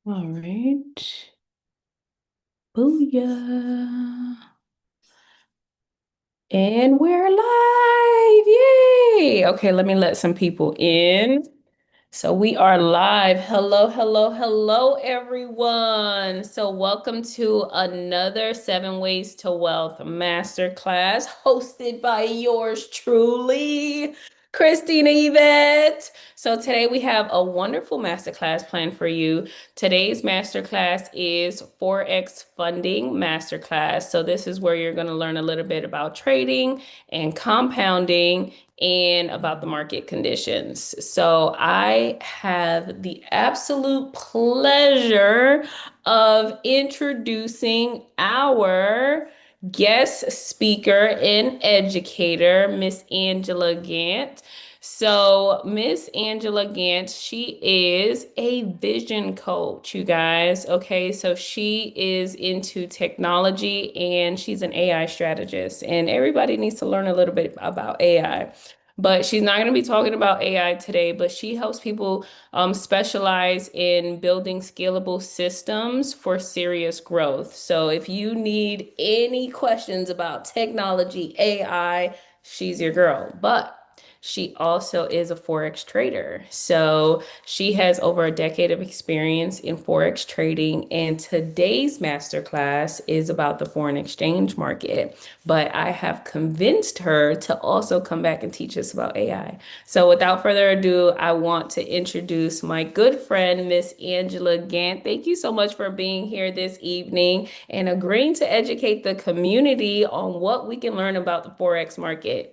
All right. Booyah. And we're live. Yay. Okay, let me let some people in. So we are live. Hello, hello, hello, everyone. So welcome to another 7 Ways to Wealth masterclass hosted by yours truly, Christina Yvette. So today we have a wonderful masterclass planned for you. Today's masterclass is Forex Funding Masterclass. So this is where you're going to learn a little bit about trading and compounding and about the market conditions. So I have the absolute pleasure of introducing our guest speaker and educator, Miss Angela Gant. So, Miss Angela Gant, she is a vision coach, you guys. Okay, so she is into technology and she's an AI strategist, and everybody needs to learn a little bit about AI. But she's not going to be talking about AI today, but she helps people specialize in building scalable systems for serious growth. So if you need any questions about technology, AI, she's your girl. But she also is a Forex trader. So she has over a decade of experience in Forex trading. And today's masterclass is about the foreign exchange market. But I have convinced her to also come back and teach us about AI. So without further ado, I want to introduce my good friend, Miss Angela Gant. Thank you so much for being here this evening and agreeing to educate the community on what we can learn about the Forex market.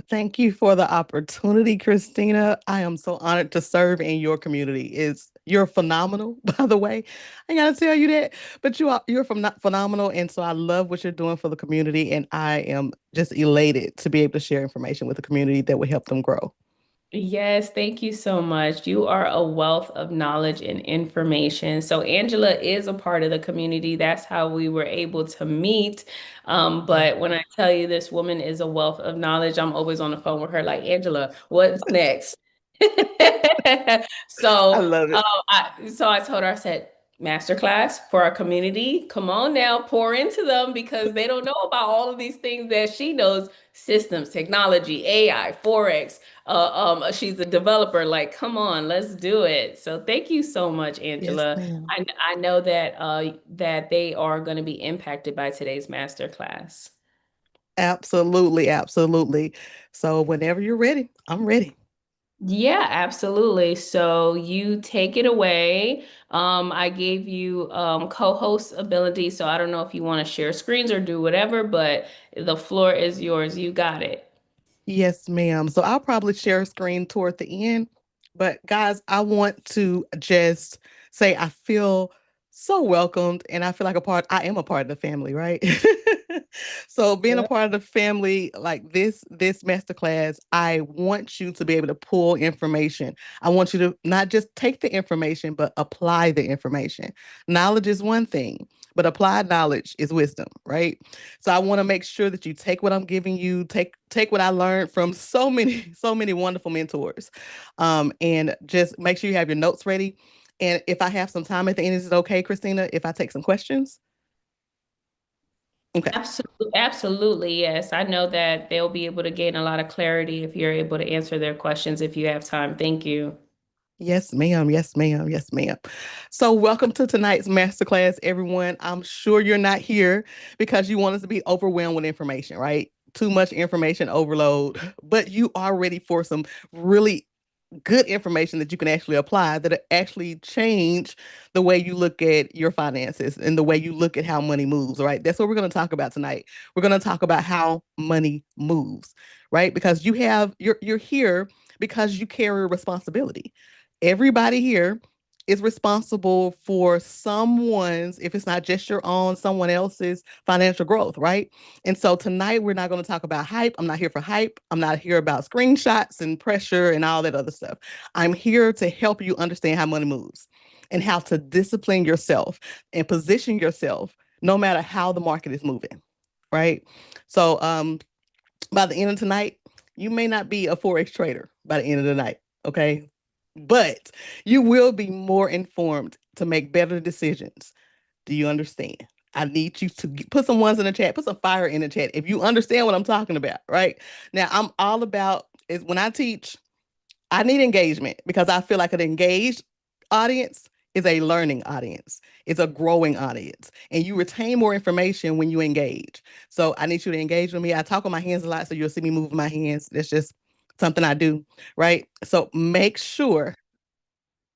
Thank you for the opportunity, Christina. I am so honored to serve in your community. You're phenomenal, by the way. I gotta tell you that. But you're phenomenal, and so I love what you're doing for the community, and I am just elated to be able to share information with the community that will help them grow. Yes, thank you so much. You are a wealth of knowledge and information. So Angela is a part of the community. That's how we were able to meet. Yeah, But when I tell you this woman is a wealth of knowledge, I'm always on the phone with her like, Angela, what's next? I So, love it. I told her, I said, masterclass for our community. Come on now, pour into them because they don't know about all of these things that she knows: systems, technology, AI, Forex. She's a developer. Like, come on, let's do it. So thank you so much, Yes, Angela. ma'am. I know that that they are going to be impacted by today's masterclass. Absolutely, absolutely. So whenever you're ready, I'm ready. Yeah, absolutely. So you take it away. I gave you co-host ability, so I don't know if you want to share screens or do whatever, but the floor is yours. You got it. Yes, ma'am. So I'll probably share a screen toward the end. But guys, I want to just say I feel so welcomed and I feel like I am a part of the family, right? So being a Yeah. part of the family like this masterclass, I want you to be able to pull information. I want you to not just take the information, but apply the information. Knowledge is one thing, but applied knowledge is wisdom, right? So I want to make sure that you take what I'm giving you, take what I learned from so many so many wonderful mentors, and just make sure you have your notes ready. And if I have some time at the end, is it okay, Christina, if I take some questions? Okay. Absolutely, absolutely, yes. I know that they'll be able to gain a lot of clarity if you're able to answer their questions if you have time. Thank you. Yes, ma'am. Yes, ma'am. Yes, ma'am. So, welcome to tonight's masterclass, everyone. I'm sure you're not here because you want us to be overwhelmed with information, right? Too much information overload, but you are ready for some really good information that you can actually apply that actually change the way you look at your finances and the way you look at how money moves, right? That's what we're going to talk about tonight. We're going to talk about how money moves, right? Because you're here because you carry a responsibility. Everybody here is responsible for someone's, if it's not just your own, someone else's financial growth, right? And so tonight we're not going to talk about hype. I'm not here for hype. I'm not here about screenshots and pressure and all that other stuff. I'm here to help you understand how money moves and how to discipline yourself and position yourself no matter how the market is moving, right? So by the end of tonight, you may not be a Forex trader by the end of the night, okay? But you will be more informed to make better decisions. Do you understand? I need you to put some ones in the chat, put some fire in the chat if you understand what I'm talking about, right? Now, I'm all about is when I teach, I need engagement because I feel like an engaged audience is a learning audience, it's a growing audience, and you retain more information when you engage. So I need you to engage with me. I talk with my hands a lot, so you'll see me moving my hands. That's just something I do, right? So make sure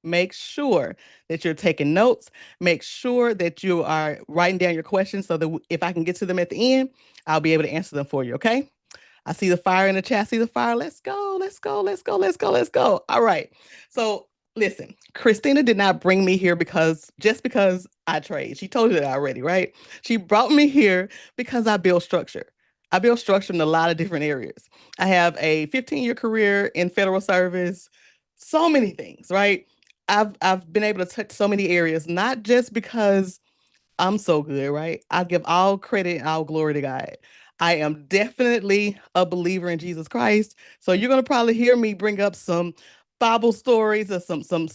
that you're taking notes. Make sure that you are writing down your questions so that if I can get to them at the end, I'll be able to answer them for you. Okay. I see the fire in the chat. I see the fire. Let's go. Let's go. Let's go. Let's go. Let's go. All right. So listen, Christina did not bring me here because I trade. She told you that already, right? She brought me here because I build structure. I build structure in a lot of different areas. I have a 15-year career in federal service, so many things, right? I've been able to touch so many areas, not just because I'm so good, right? I give all credit and all glory to God. I am definitely a believer in Jesus Christ. So you're gonna probably hear me bring up some Bible stories or some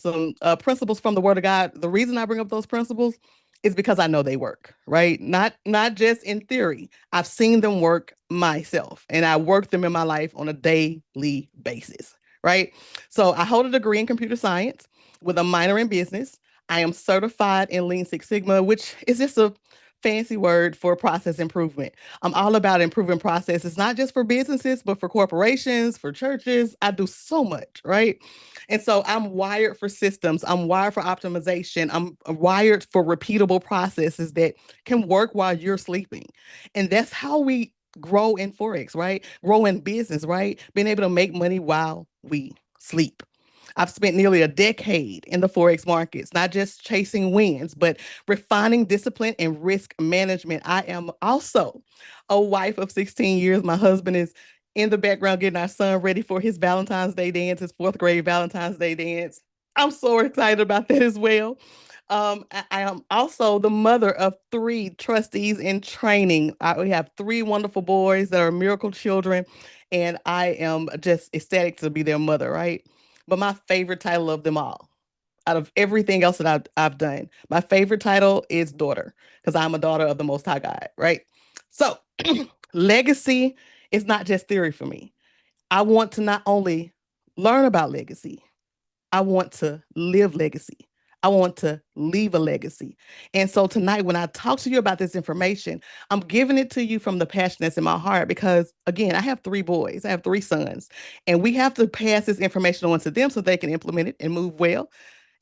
principles from the Word of God. The reason I bring up those principles is because I know they work, right? Not just in theory. I've seen them work myself, and I work them in my life on a daily basis, right? So I hold a degree in computer science with a minor in business. I am certified in Lean Six Sigma, which is just a fancy word for process improvement. I'm all about improving processes, not just for businesses, but for corporations, for churches. I do so much, right? And so I'm wired for systems. I'm wired for optimization. I'm wired for repeatable processes that can work while you're sleeping. And that's how we grow in Forex, right? Grow in business, right? Being able to make money while we sleep. I've spent nearly a decade in the Forex markets, not just chasing wins, but refining discipline and risk management. I am also a wife of 16 years. My husband is in the background getting our son ready for his Valentine's Day dance, his fourth grade Valentine's Day dance. I'm so excited about that as well. I am also the mother of three trustees in training. We have three wonderful boys that are miracle children, and I am just ecstatic to be their mother, right? But my favorite title of them all, out of everything else that I've done, my favorite title is daughter, because I'm a daughter of the Most High God, right? So, legacy is not just theory for me. I want to not only learn about legacy, I want to live legacy. I want to leave a legacy. And so tonight, when I talk to you about this information, I'm giving it to you from the passion that's in my heart because, again, I have three boys, I have three sons, and we have to pass this information on to them so they can implement it and move well.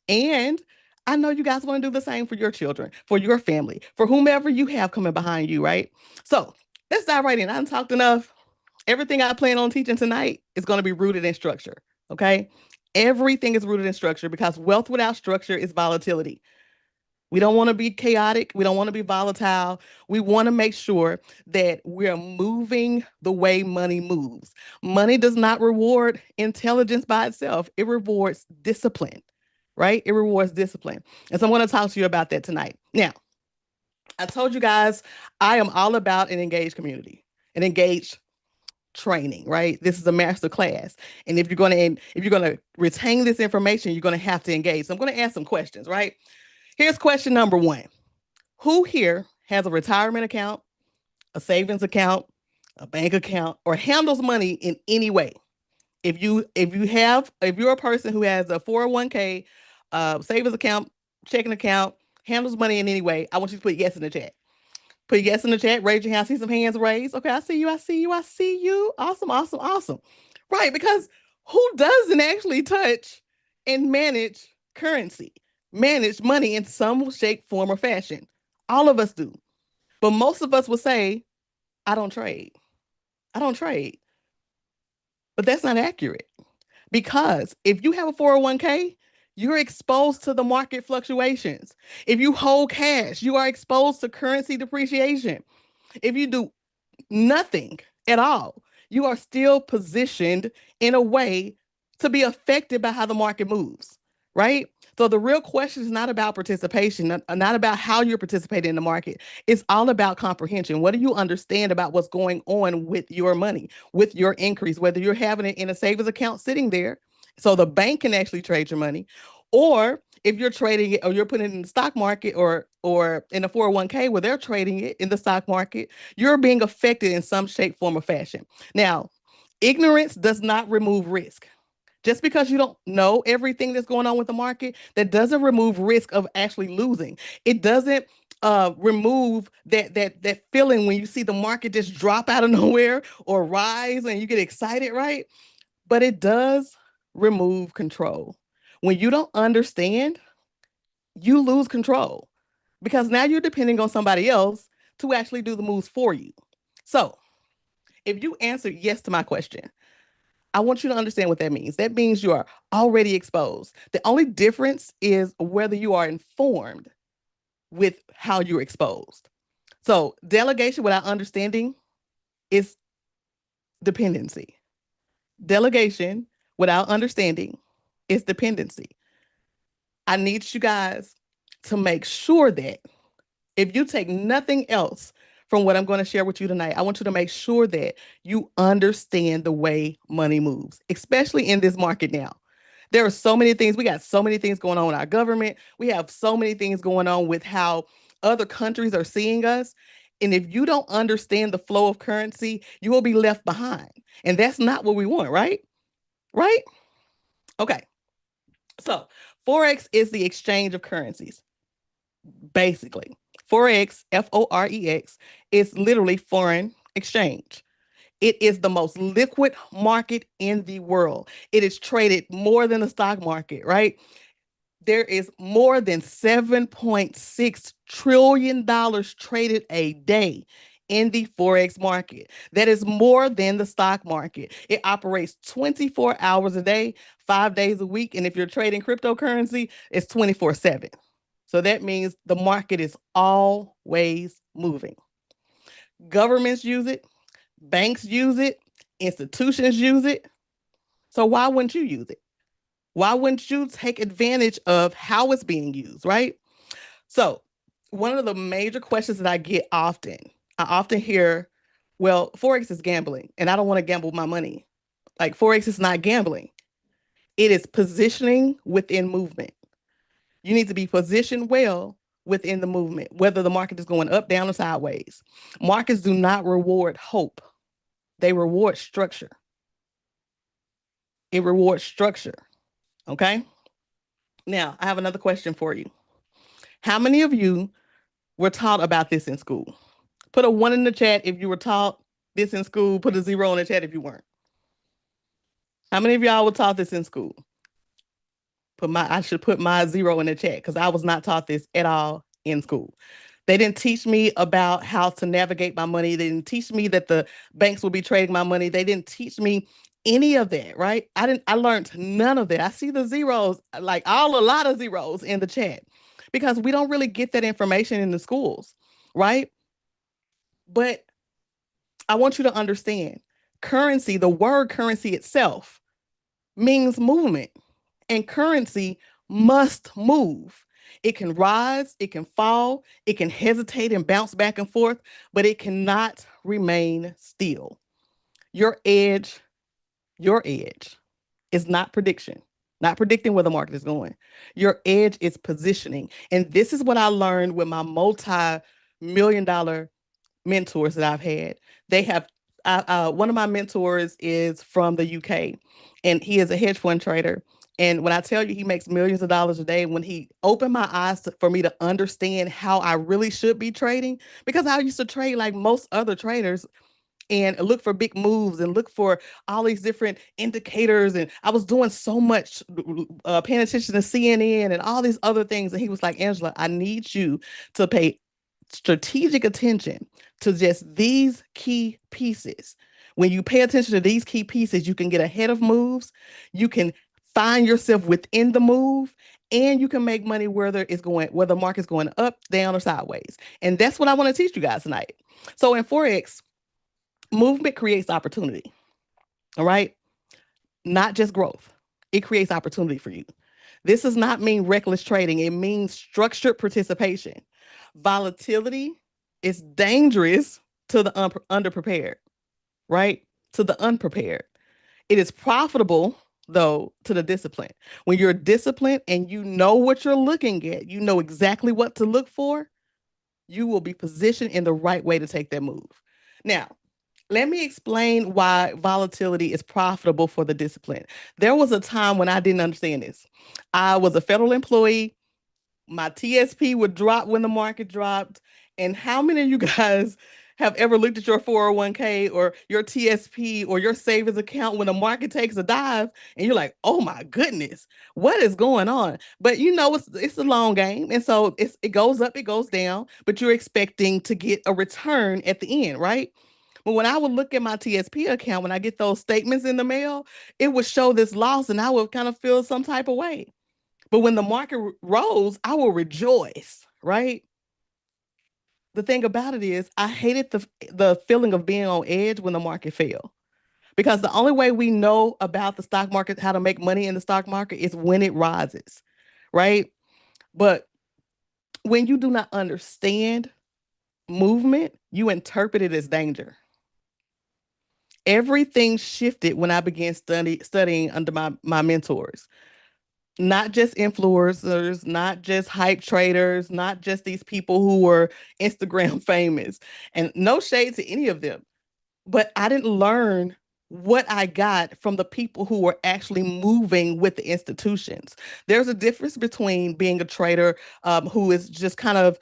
And I know you guys want to do the same for your children, for your family, for whomever you have coming behind you, right? So let's dive right in. I haven't talked enough. Everything I plan on teaching tonight is going to be rooted in structure. Okay. Everything is rooted in structure because wealth without structure is volatility. We don't want to be chaotic. We don't want to be volatile. We want to make sure that we're moving the way money moves. Money does not reward intelligence by itself, it rewards discipline, right? It rewards discipline. And so I'm going to talk to you about that tonight. Now, I told you guys I am all about an engaged community, an engaged training, right? This is a master class. And if you're going to retain this information, you're going to have to engage. So I'm going to ask some questions, right? Here's question number 1. Who here has a retirement account, a savings account, a bank account, or handles money in any way? If you're a person who has a 401k, savings account, checking account, handles money in any way, I want you to put yes in the chat. Put yes in the chat. Raise your hand. I see some hands raised. Okay, I see you. I see you. I see you. Awesome, awesome, awesome. Right, because who doesn't actually touch and manage currency, manage money in some shape, form, or fashion? All of us do. But most of us will say, I don't trade. I don't trade. But that's not accurate. Because if you have a 401k, you're exposed to the market fluctuations. If you hold cash, you are exposed to currency depreciation. If you do nothing at all, you are still positioned in a way to be affected by how the market moves, right? So the real question is not about participation, not about how you're participating in the market. It's all about comprehension. What do you understand about what's going on with your money, with your increase, whether you're having it in a savings account sitting there so the bank can actually trade your money, or If you're trading it or you're putting it in the stock market or in a 401k where they're trading it in the stock market, you're being affected in some shape, form, or fashion. Now, ignorance does not remove risk. Just because you don't know everything that's going on with the market, that doesn't remove risk of actually losing. It doesn't remove that feeling when you see the market just drop out of nowhere or rise and you get excited, right? But it does remove control. When you don't understand, you lose control because now you're depending on somebody else to actually do the moves for you. So, if you answer yes to my question, I want you to understand what that means. That means you are already exposed. The only difference is whether you are informed with how you're exposed. So, delegation without understanding is dependency. Delegation without understanding is dependency. I need you guys to make sure that if you take nothing else from what I'm going to share with you tonight, I want you to make sure that you understand the way money moves, especially in this market now. There are so many things. We got so many things going on in our government. We have so many things going on with how other countries are seeing us. And if you don't understand the flow of currency, you will be left behind. And that's not what we want, right? Right? Okay. So, Forex is the exchange of currencies, basically. Forex, Forex, is literally foreign exchange. It is the most liquid market in the world. It is traded more than the stock market, right? There is more than $7.6 trillion traded a day in the Forex market. That is more than the stock market. It operates 24 hours a day, 5 days a week. And if you're trading cryptocurrency, it's 24/7. So that means the market is always moving. Governments use it, banks use it, institutions use it. So why wouldn't you use it? Why wouldn't you take advantage of how it's being used, right? So, one of the major questions that I often hear, well, Forex is gambling, and I don't want to gamble my money. Like, Forex is not gambling, it is positioning within movement. You need to be positioned well within the movement, whether the market is going up, down, or sideways. Markets do not reward hope, they reward structure. It rewards structure. Okay. Now, I have another question for you. How many of you were taught about this in school? Put a one in the chat if you were taught this in school. Put a zero in the chat if you weren't. How many of y'all were taught this in school? I should put my zero in the chat because I was not taught this at all in school. They didn't teach me about how to navigate my money. They didn't teach me that the banks will be trading my money. They didn't teach me any of that, right? I learned none of that. I see the zeros, like a lot of zeros in the chat because we don't really get that information in the schools, right? But I want you to understand currency, the word currency itself means movement, and currency must move. It can rise, it can fall, it can hesitate and bounce back and forth, but it cannot remain still. Your edge, your edge is not prediction, not predicting where the market is going. Your edge is positioning. And this is what I learned with my multi-million-dollar mentors that I've had. They have one of my mentors is from the UK, and he is a hedge fund trader. And when I tell you he makes millions of dollars a day, when he opened my eyes for me to understand how I really should be trading, because I used to trade like most other traders and look for big moves and look for all these different indicators. And I was doing so much paying attention to CNN and all these other things. And he was like, Angela, I need you to pay strategic attention to just these key pieces. When you pay attention to these key pieces, you can get ahead of moves. You can find yourself within the move, and you can make money whether it's going, whether the market's going up, down, or sideways. And that's what I want to teach you guys tonight. So in Forex, movement creates opportunity. All right. Not just growth. It creates opportunity for you. This does not mean reckless trading. It means structured participation. Volatility is dangerous to the underprepared, right? To the unprepared. It is profitable though, to the discipline. When you're disciplined and you know what you're looking at, you know exactly what to look for, you will be positioned in the right way to take that move. Now, let me explain why volatility is profitable for the discipline. There was a time when I didn't understand this. I was a federal employee. My TSP would drop when the market dropped. And how many of you guys have ever looked at your 401k or your TSP or your savings account when the market takes a dive and you're like, oh my goodness, what is going on? But you know, it's a long game. And so it goes up, it goes down, but you're expecting to get a return at the end, right? But when I would look at my TSP account, when I get those statements in the mail, it would show this loss and I would kind of feel some type of way. But when the market rose, I will rejoice, right? The thing about it is, I hated the feeling of being on edge when the market fell. Because the only way we know about the stock market, how to make money in the stock market, is when it rises, right? But when you do not understand movement, you interpret it as danger. Everything shifted when I began studying under my mentors. Not just influencers, not just hype traders, not just these people who were Instagram famous. And no shade to any of them, but I didn't learn what I got from the people who were actually moving with the institutions. There's a difference between being a trader who is just kind of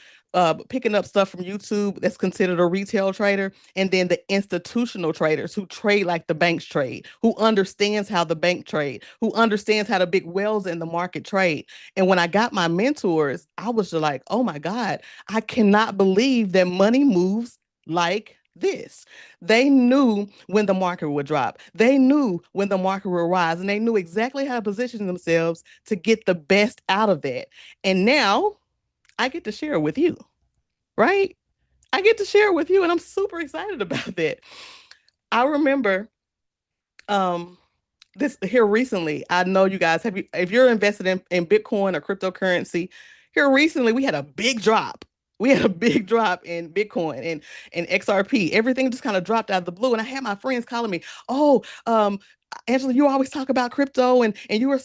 picking up stuff from YouTube that's considered a retail trader, and then the institutional traders who trade like the banks trade, who understands how the bank trade, who understands how the big whales in the market trade. And when I got my mentors, I was just like, oh my God, I cannot believe that money moves like this. They knew when the market would drop. They knew when the market would rise, and they knew exactly how to position themselves to get the best out of that. And now I get to share it with you, right? I get to share it with you, and I'm super excited about that. I remember um this here recently. I know you guys have you if you're invested in Bitcoin or cryptocurrency, here recently we had a big drop. We had a big drop in Bitcoin and XRP. Everything just kind of dropped out of the blue. And I had my friends calling me, oh, Angela, you always talk about crypto and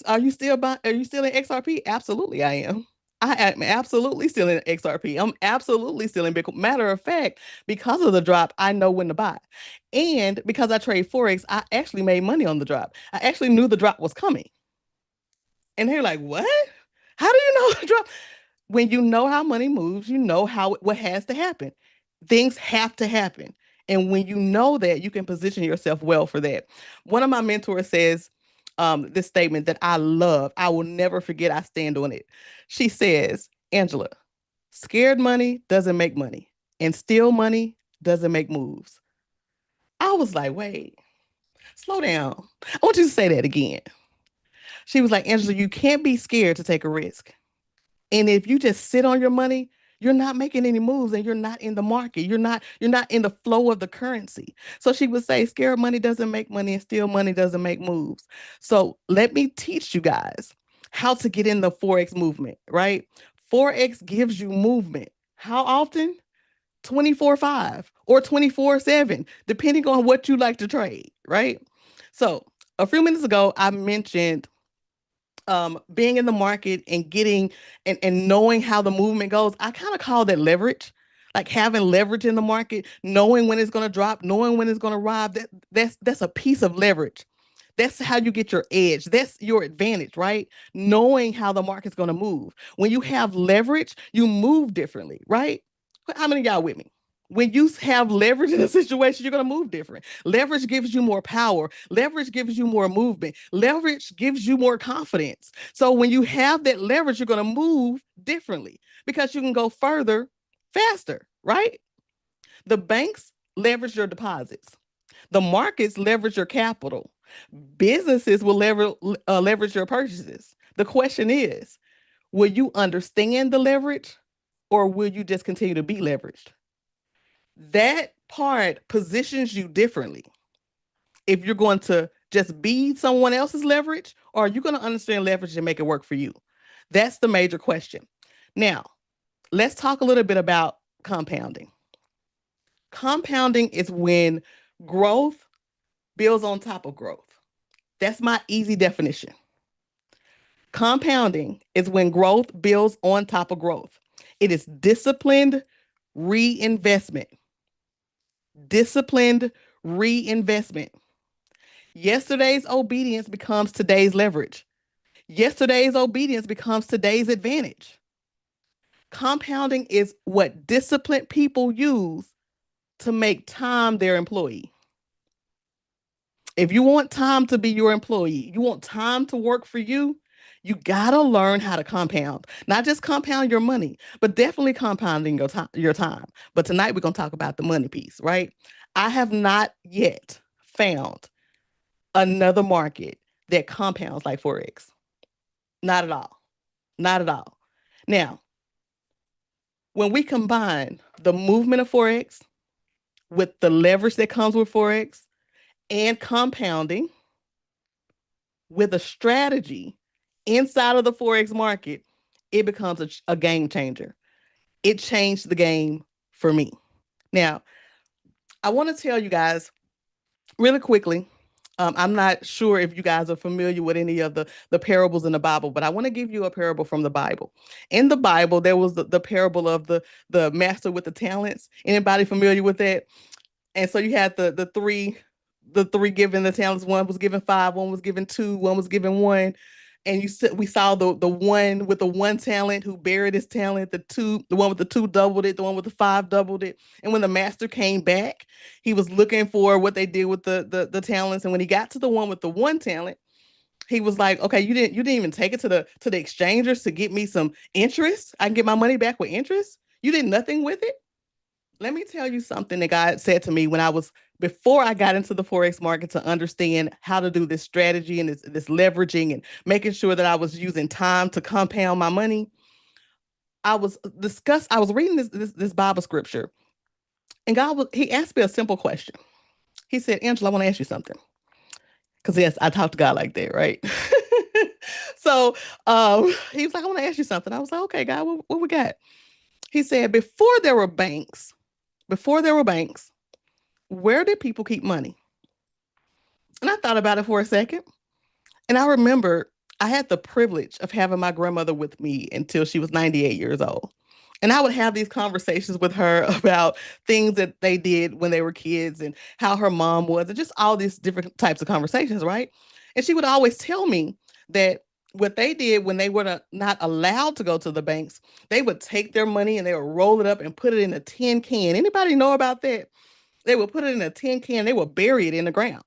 are you still in XRP? Absolutely, I am. I am absolutely still in XRP. I'm absolutely still in Bitcoin. Matter of fact, because of the drop, I know when to buy. And because I trade Forex, I actually made money on the drop. I actually knew the drop was coming. And they're like, what? How do you know the drop? When you know how money moves, you know how what has to happen. Things have to happen. And when you know that, you can position yourself well for that. One of my mentors says this statement that I love. I will never forget. I stand on it. She says, Angela, scared money doesn't make money, and still money doesn't make moves. I was like, wait, slow down. I want you to say that again. She was like, Angela, you can't be scared to take a risk. And if you just sit on your money, you're not making any moves and you're not in the market. You're not in the flow of the currency. So she would say scared money doesn't make money and still money doesn't make moves. So let me teach you guys how to get in the Forex movement, right? Forex gives you movement. How often? 24/5 or 24/7, depending on what you like to trade, right? So a few minutes ago, I mentioned being in the market and getting and knowing how the movement goes. I kind of call that leverage, like having leverage in the market, knowing when it's going to drop, knowing when it's going to rise. That's a piece of leverage. That's how you get your edge. That's your advantage, right? Knowing how the market's going to move. When you have leverage, you move differently, right? How many of y'all with me? When you have leverage in a situation, you're going to move different. Leverage gives you more power. Leverage gives you more movement. Leverage gives you more confidence. So when you have that leverage, you're going to move differently because you can go further faster, right? The banks leverage your deposits. The markets leverage your capital. Businesses will leverage your purchases. The question is, will you understand the leverage or will you just continue to be leveraged? That part positions you differently. If you're going to just be someone else's leverage, or are you going to understand leverage and make it work for you? That's the major question. Now, let's talk a little bit about compounding. Compounding is when growth builds on top of growth. That's my easy definition. Compounding is when growth builds on top of growth. It is disciplined reinvestment. Disciplined reinvestment. Yesterday's obedience becomes today's leverage. Yesterday's obedience becomes today's advantage. Compounding is what disciplined people use to make time their employee. If you want time to be your employee, you want time to work for you, you gotta learn how to compound. Not just compound your money, but definitely compounding your time. But tonight we're gonna talk about the money piece, right? I have not yet found another market that compounds like Forex. Not at all. Not at all. Now, when we combine the movement of Forex with the leverage that comes with Forex and compounding with a strategy inside of the Forex market, it becomes a game changer. It changed the game for me. Now, I want to tell you guys really quickly. I'm not sure if you guys are familiar with any of the parables in the Bible, but I want to give you a parable from the Bible. In the Bible, there was the parable of the master with the talents. Anybody familiar with that? And so you had the three given the talents. One was given five, one was given two, one was given one. And we saw the one with the one talent who buried his talent. The one with the two doubled it. The one with the five doubled it. And when the master came back, he was looking for what they did with the talents. And when he got to the one with the one talent, he was like, "Okay, you didn't even take it to the exchangers to get me some interest. I can get my money back with interest. You did nothing with it." Let me tell you something that God said to me before I got into the Forex market to understand how to do this strategy and this leveraging and making sure that I was using time to compound my money. I was reading this Bible scripture, and he asked me a simple question. He said, "Angela, I want to ask you something." Because yes, I talk to God like that, right? So he was like, "I want to ask you something." I was like, "Okay, God, what we got?" He said, before there were banks, where did people keep money? And I thought about it for a second. And I remember I had the privilege of having my grandmother with me until she was 98 years old. And I would have these conversations with her about things that they did when they were kids and how her mom was, and just all these different types of conversations, right? And she would always tell me that what they did when they were not allowed to go to the banks, they would take their money and they would roll it up and put it in a tin can. Anybody know about that? They would put it in a tin can, they would bury it in the ground.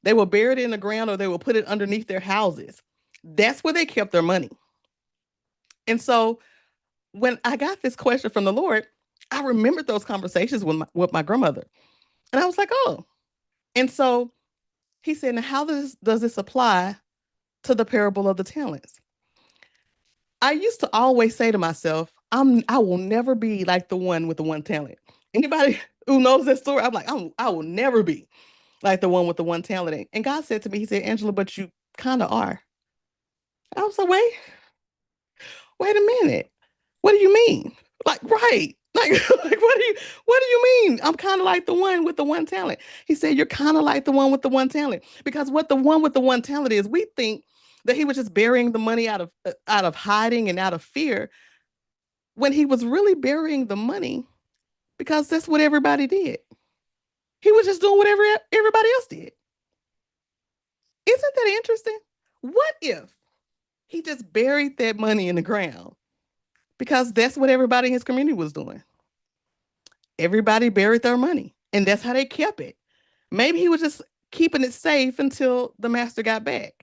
They will bury it in the ground or they will put it underneath their houses. That's where they kept their money. And so when I got this question from the Lord, I remembered those conversations with my grandmother. And I was like, oh. And so he said, now how does this apply to the parable of the talents? I used to always say to myself, I will never be like the one with the one talent. Anybody who knows that story, I'm like, I will never be like the one with the one talent. And God said to me, he said, Angela, but you kind of are. I was like, wait a minute. What do you mean? Like, right. Like, like what do you mean? I'm kind of like the one with the one talent. He said, you're kind of like the one with the one talent. Because what the one with the one talent is, we think that he was just burying the money out of hiding and out of fear, when he was really burying the money because that's what everybody did. He was just doing whatever everybody else did. Isn't that interesting? What if he just buried that money in the ground because that's what everybody in his community was doing? Everybody buried their money, and that's how they kept it. Maybe he was just keeping it safe until the master got back.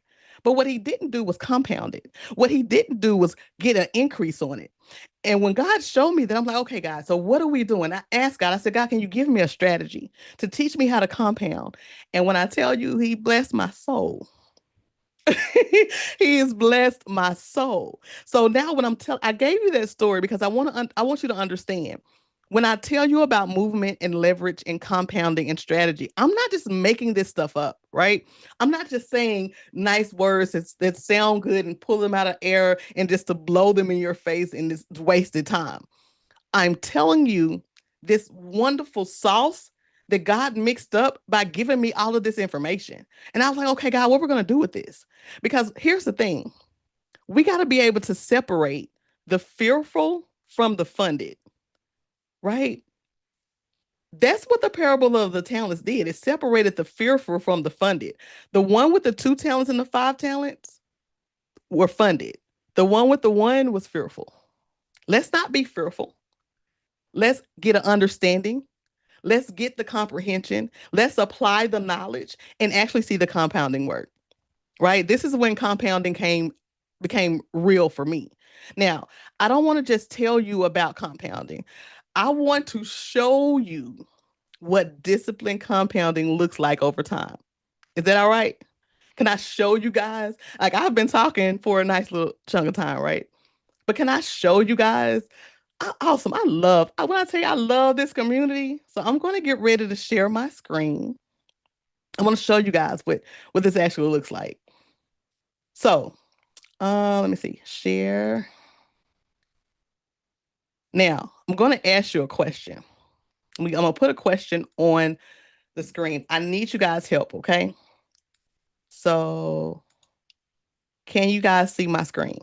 But what he didn't do was compound it. What he didn't do was get an increase on it. And when God showed me that, I'm like, okay, God, so what are we doing? I asked God, I said, God, can you give me a strategy to teach me how to compound? And when I tell you, he blessed my soul. He has blessed my soul. So now when I gave you that story because I want you to understand. When I tell you about movement and leverage and compounding and strategy, I'm not just making this stuff up, right? I'm not just saying nice words that sound good and pull them out of air and just to blow them in your face in this wasted time. I'm telling you this wonderful sauce that God mixed up by giving me all of this information. And I was like, okay, God, what we're going to do with this? Because here's the thing, we got to be able to separate the fearful from the funded, right? That's what the parable of the talents did. It separated the fearful from the funded. The one with the 2 talents and the 5 talents were funded. The one with the one was fearful. Let's not be fearful. Let's get an understanding. Let's get the comprehension. Let's apply the knowledge and actually see the compounding work. Right? This is when compounding became real for me. Now, I don't want to just tell you about compounding. I want to show you what disciplined compounding looks like over time. Is that all right? Can I show you guys? Like I've been talking for a nice little chunk of time, right? But can I show you guys? Awesome. When I tell you I love this community. So I'm going to get ready to share my screen. I want to show you guys what this actually looks like. So let me see. Share. Now, I'm going to ask you a question. I'm going to put a question on the screen. I need you guys' help, okay? So, can you guys see my screen?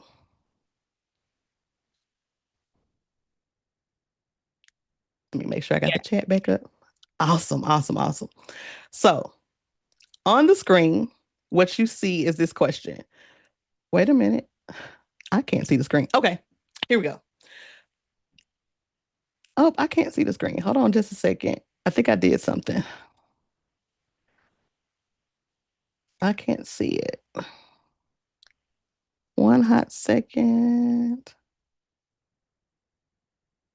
Let me make sure I got Yeah. the chat back up. Awesome, awesome, awesome. So, on the screen, what you see is this question. Wait a minute. I can't see the screen. Okay, here we go. Oh, I can't see the screen. Hold on just a second. I think I did something. I can't see it. One hot second.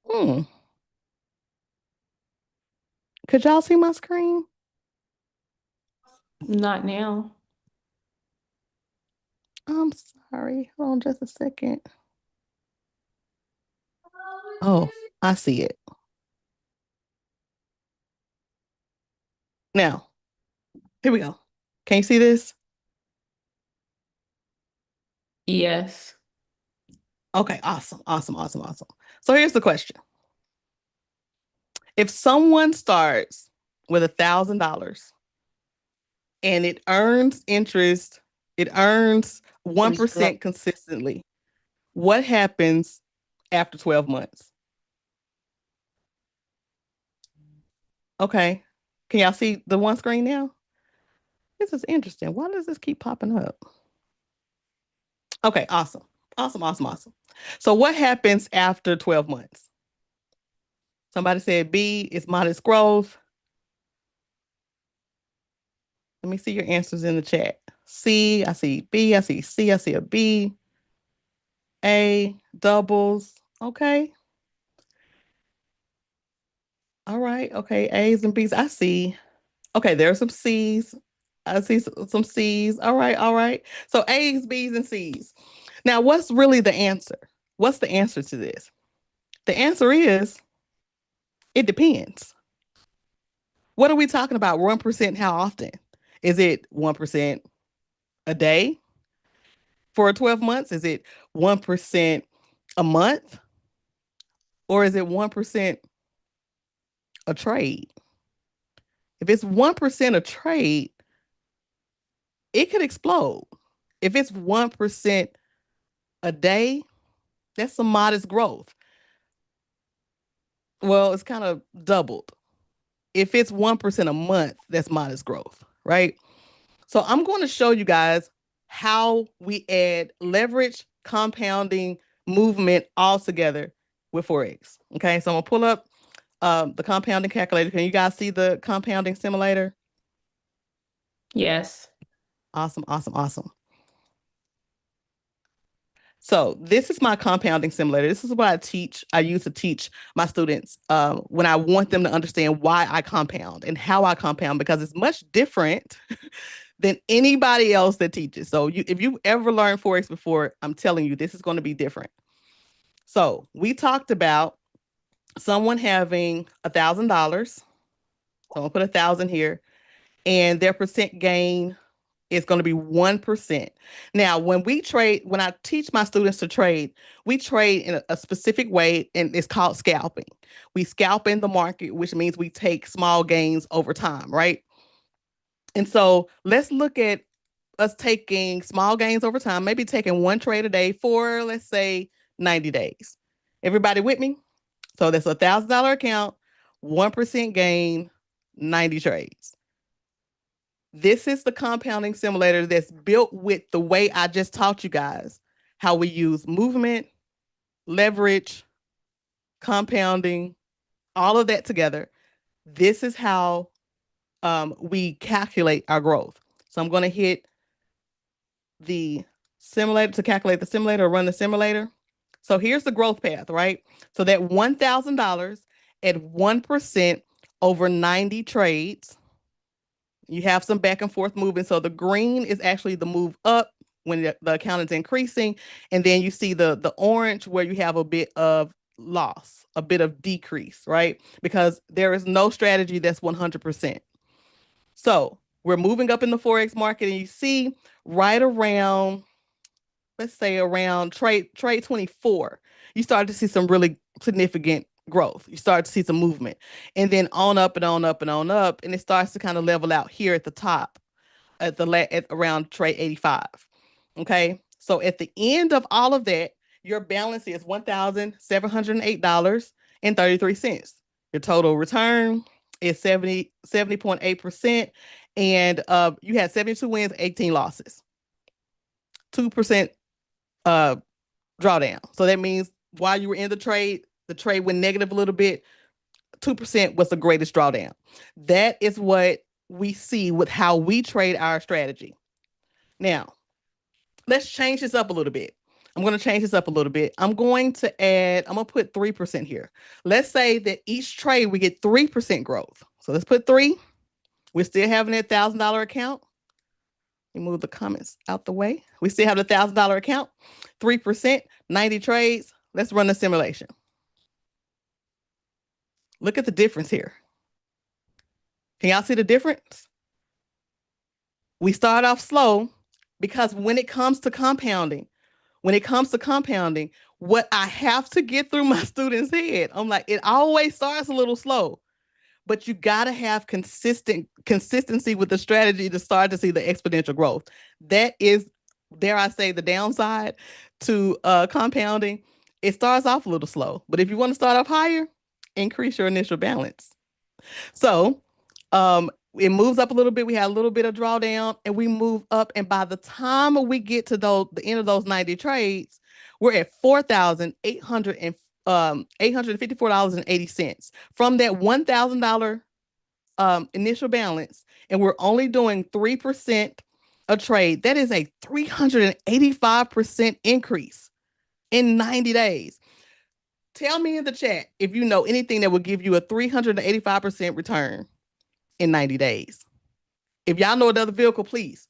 Hmm. Could y'all see my screen? Not now. I'm sorry. Hold on just a second. Oh, I see it. Now, here we go. Can you see this? Yes. Okay, awesome, awesome, awesome, awesome. So here's the question. If someone starts with $1,000 and it earns interest, it earns It's grow- 1% consistently, what happens after 12 months? Okay. Can y'all see the one screen now? This is interesting. Why does this keep popping up? Okay, awesome. Awesome, awesome, awesome. So what happens after 12 months? Somebody said B is modest growth. Let me see your answers in the chat. C, I see B, I see C, I see a B. A, doubles. Okay. All right. Okay. A's and B's. I see. Okay. There are some C's. I see some C's. All right. All right. So A's, B's, and C's. Now, what's really the answer? What's the answer to this? The answer is it depends. What are we talking about? 1% how often? Is it 1% a day for 12 months? Is it 1% a month? Or is it 1% a trade? If it's 1% a trade, it could explode. If it's 1% a day, that's some modest growth. Well, it's kind of doubled. If it's 1% a month, that's modest growth, right? So I'm going to show you guys how we add leverage, compounding, movement all together with Forex. Okay, so I'm gonna pull up the compounding calculator. Can you guys see the compounding simulator? Yes. Awesome, awesome, awesome. So this is my compounding simulator. This is what I teach. I use to teach my students when I want them to understand why I compound and how I compound, because it's much different than anybody else that teaches. So if you've ever learned Forex before, I'm telling you, this is going to be different. So we talked about someone having $1,000. So I'm gonna put 1,000 here, and their percent gain It's going to be 1%. Now, when I teach my students to trade, we trade in a specific way, and it's called scalping. We scalp in the market, which means we take small gains over time, right? And so let's look at us taking small gains over time, maybe taking one trade a day for, let's say, 90 days. Everybody with me? So that's $1,000 account, 1% gain, 90 trades. This is the compounding simulator that's built with the way I just taught you guys how we use movement, leverage, compounding, all of that together. This is how we calculate our growth. So I'm going to hit the simulator to calculate the simulator or run the simulator. So here's the growth path, right? So that $1,000 at 1% over 90 trades. You have some back and forth movement. So the green is actually the move up when the account is increasing. And then you see the orange where you have a bit of loss, a bit of decrease, right? Because there is no strategy that's 100%. So we're moving up in the Forex market, and you see right around, let's say around trade 24, you start to see some really significant growth. You start to see some movement, and then on up and on up and on up, and it starts to kind of level out here at the top at around trade 85. Okay, so at the end of all of that, your balance is $1,708.33. Your total return is 70.8%, and you had 72 wins, 18 losses, 2% uh drawdown. So that means while you were in the trade went negative a little bit. 2% was the greatest drawdown. That is what we see with how we trade our strategy. Now, let's change this up a little bit. I'm going to change this up a little bit. I'm going to put 3% here. Let's say that each trade we get 3% growth. So let's put 3. We're still having that $1,000 account. We move the comments out the way. We still have the $1,000 account, 3%, 90 trades. Let's run the simulation. Look at the difference here. Can y'all see the difference? We start off slow because when it comes to compounding, what I have to get through my students' head, I'm like, it always starts a little slow, but you got to have consistency with the strategy to start to see the exponential growth. That is, dare I say, the downside to compounding. It starts off a little slow, but if you want to start off higher, increase your initial balance. So it moves up a little bit. We had a little bit of drawdown, and we move up. And by the time we get to the end of those 90 trades, we're at $854.80 from that $1,000 initial balance, and we're only doing 3% a trade. That is a 385% increase in 90 days. Tell me in the chat if you know anything that will give you a 385% return in 90 days. If y'all know another vehicle, please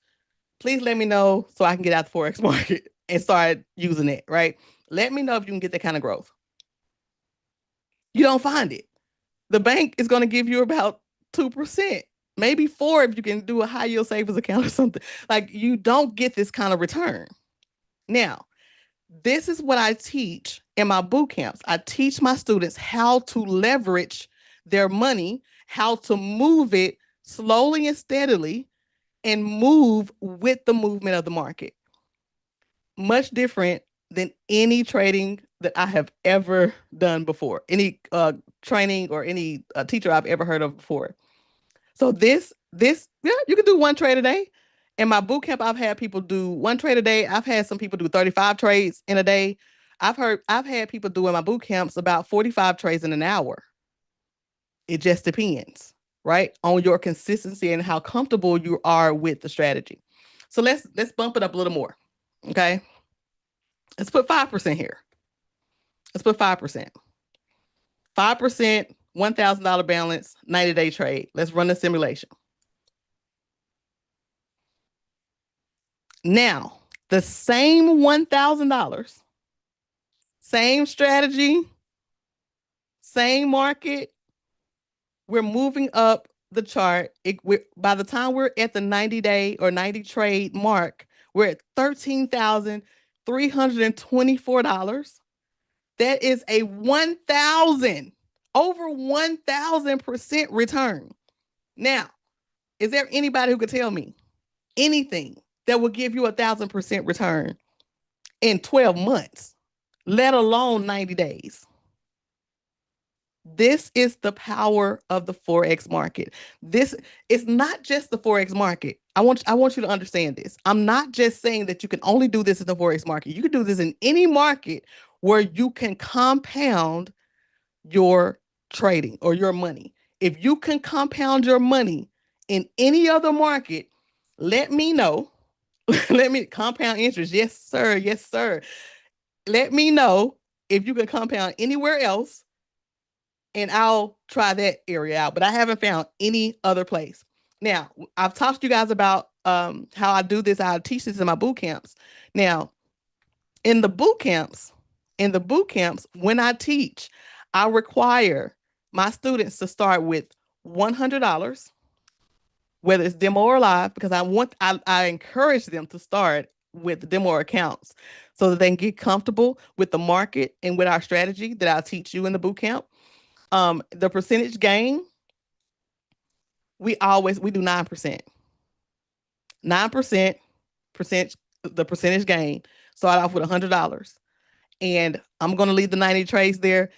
let me know so I can get out the Forex market and start using it, right? Let me know if you can get that kind of growth. You don't find it. The bank is going to give you about 2%, maybe 4 if you can do a high yield savings account or something. Like, you don't get this kind of return. Now, this is what I teach in my boot camps. I teach my students how to leverage their money, how to move it slowly and steadily, and move with the movement of the market. Much different than any trading that I have ever done before, any training or any teacher I've ever heard of before. So yeah, you can do one trade a day. In my boot camp, I've had people do one trade a day. I've had some people do 35 trades in a day. I've had people do in my boot camps about 45 trades in an hour. It just depends, right, on your consistency and how comfortable you are with the strategy. So let's bump it up a little more. Okay. Let's put 5% here. Let's put 5%. 5%, $1,000 balance, 90-day trade. Let's run the simulation. Now, the same $1,000, same strategy, same market, we're moving up the chart, by the time we're at the 90-day or 90 trade mark, we're at $13,324. That is a 1,000, over 1,000% return. Now, is there anybody who could tell me anything that will give you 1,000% return in 12 months, let alone 90 days? This is the power of the Forex market. This is not just the Forex market. I want you to understand this. I'm not just saying that you can only do this in the Forex market. You can do this in any market where you can compound your trading or your money. If you can compound your money in any other market, let me know. Let me compound interest. Yes, sir. Yes, sir. Let me know if you can compound anywhere else and I'll try that area out. But I haven't found any other place. Now, I've talked to you guys about how I do this. I teach this in my boot camps. Now, in the boot camps, when I teach, I require my students to start with $100, whether it's demo or live, because I encourage them to start with demo accounts so that they can get comfortable with the market and with our strategy that I'll teach you in the boot camp. The percentage gain, we do 9%. 9% percent the percentage gain. Start off with $100. And I'm gonna leave the 90 trades there.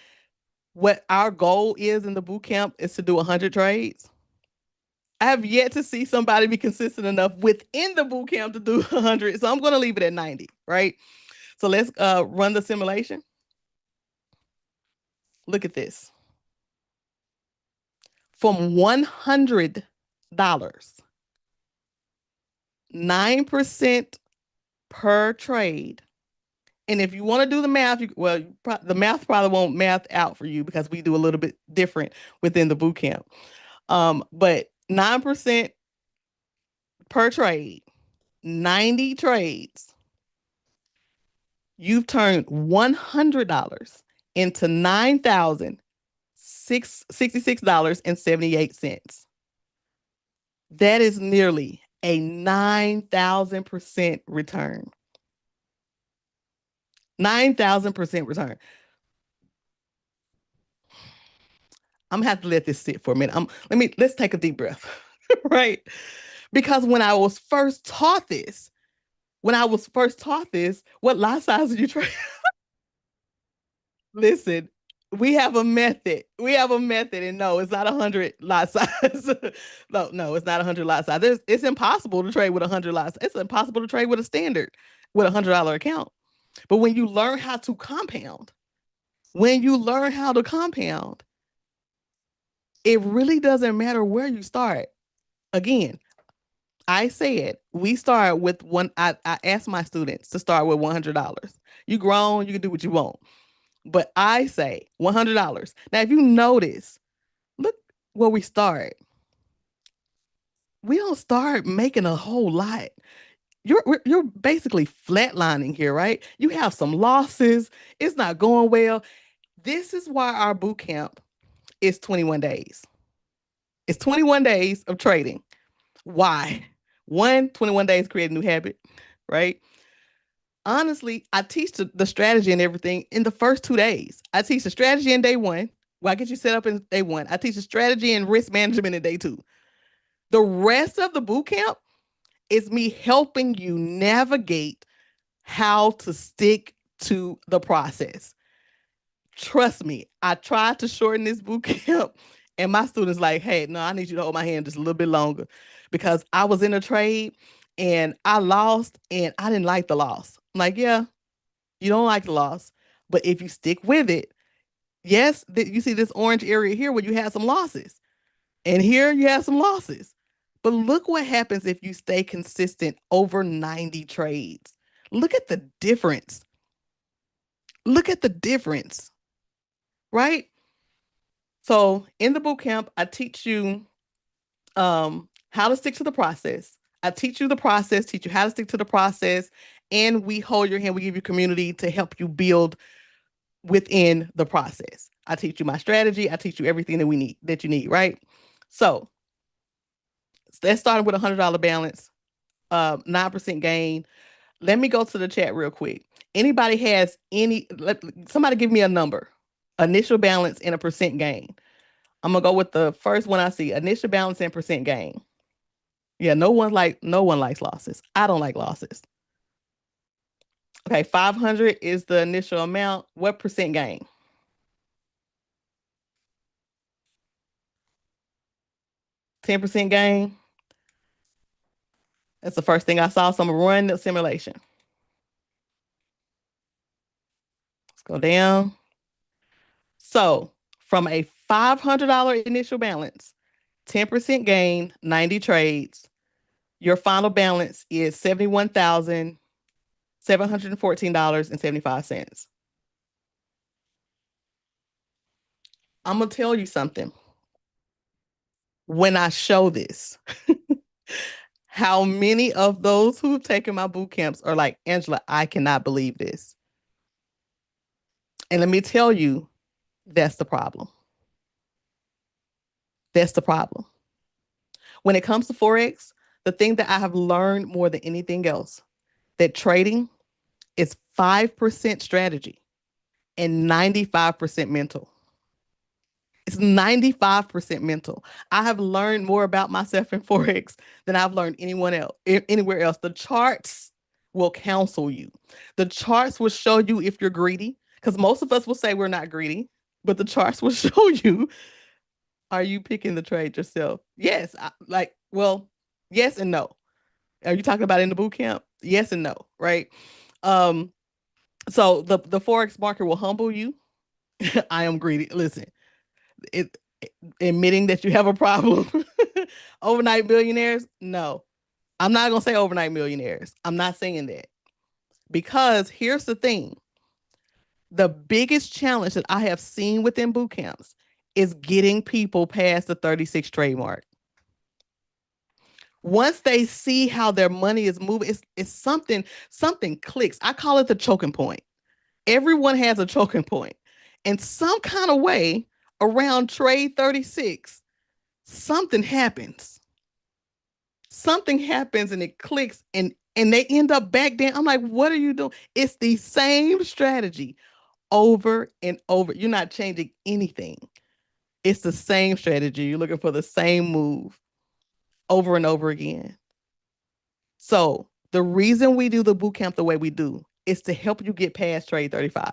What our goal is in the boot camp is to do 100 trades. I have yet to see somebody be consistent enough within the boot camp to do 100. So I'm gonna leave it at 90, right? So let's run the simulation. Look at this. From $100, 9% per trade. And if you want to do the math, the math probably won't math out for you because we do a little bit different within the boot camp. But 9% per trade, 90 trades, you've turned $100 into $9,066.78. That is nearly a 9,000% return. 9,000% return. I'm gonna have to let this sit for a minute. Let's take a deep breath, right? Because when I was first taught this, what lot size did you trade? Listen, we have a method. And no, it's not 100 lot size. No, it's not 100 lot size. It's impossible to trade with 100 lots. It's impossible to trade with a standard with $100 account. But when you learn how to compound, it really doesn't matter where you start. Again, I said we start with one. I ask my students to start with $100. You grown, you can do what you want. But I say $100. Now, if you notice, look where we start. We don't start making a whole lot. You're basically flatlining here, right? You have some losses. It's not going well. This is why our boot camp is 21 days. It's 21 days of trading. Why? 21 days create a new habit, right? Honestly, I teach the strategy and everything in the first 2 days. I teach the strategy in day one. Well, I get you set up in day one. I teach the strategy and risk management in day two. The rest of the boot camp is me helping you navigate how to stick to the process. Trust me, I tried to shorten this boot camp, and my students like, hey, no, I need you to hold my hand just a little bit longer because I was in a trade and I lost and I didn't like the loss. I'm like, yeah, you don't like the loss, but if you stick with it, yes, you see this orange area here where you have some losses, and here you have some losses. But look what happens if you stay consistent over 90 trades. Look at the difference. Look at the difference, right? So in the boot camp, I teach you how to stick to the process. I teach you the process, teach you how to stick to the process, and we hold your hand. We give you community to help you build within the process. I teach you my strategy. I teach you everything that you need, right? So Let's start with $100 balance, 9% gain. Let me go to the chat real quick. Anybody has somebody give me a number, initial balance and a percent gain. I'm gonna go with the first one I see, initial balance and percent gain. Yeah, no one likes losses. I don't like losses. Okay, 500 is the initial amount. What percent gain? 10% gain. That's the first thing I saw. So I'm gonna run the simulation. Let's go down. So from a $500 initial balance, 10% gain, 90 trades, your final balance is $71,714.75. I'm gonna tell you something. When I show this, how many of those who've taken my boot camps are like, Angela, I cannot believe this. And let me tell you, that's the problem. That's the problem. When it comes to Forex, the thing that I have learned more than anything else, that trading is 5% strategy and 95% mental. It's 95% mental. I have learned more about myself in Forex than I've learned anywhere else. The charts will counsel you. The charts will show you if you're greedy, because most of us will say we're not greedy, but the charts will show you, are you picking the trade yourself? Yes. Well, yes and no. Are you talking about in the boot camp? Yes and no, right? Um, so the Forex market will humble you. I am greedy. Listen, it admitting that you have a problem. Overnight millionaires? No. I'm not going to say overnight millionaires. I'm not saying that. Because here's the thing. The biggest challenge that I have seen within boot camps is getting people past the 36 trade mark. Once they see how their money is moving, it's something clicks. I call it the choking point. Everyone has a choking point. In some kind of way, around trade 36, something happens. Something happens and it clicks and they end up back down. I'm like, what are you doing? It's the same strategy over and over. You're not changing anything. It's the same strategy. You're looking for the same move over and over again. So the reason we do the boot camp the way we do is to help you get past trade 35,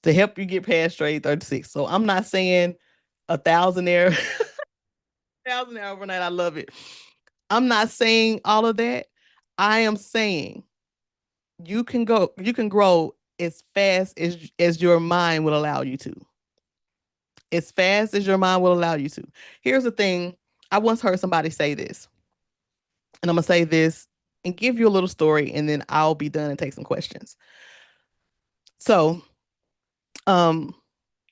to help you get past trade 36. So I'm not saying a thousandaire, thousandaire overnight. I love it. I'm not saying all of that. I am saying you can grow as fast as your mind will allow you to. As fast as your mind will allow you to. Here's the thing. I once heard somebody say this, and I'm gonna say this and give you a little story, and then I'll be done and take some questions. So, um,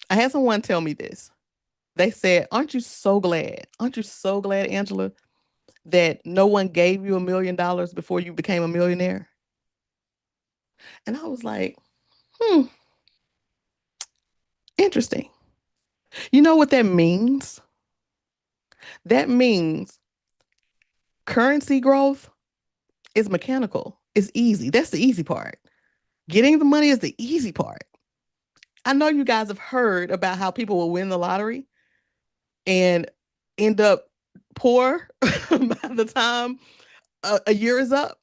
I had someone tell me this. They said, "Aren't you so glad? Aren't you so glad, Angela, that no one gave you $1 million before you became a millionaire?" And I was like, hmm, interesting. You know what that means? That means currency growth is mechanical. It's easy. That's the easy part. Getting the money is the easy part. I know you guys have heard about how people will win the lottery and end up poor by the time a year is up,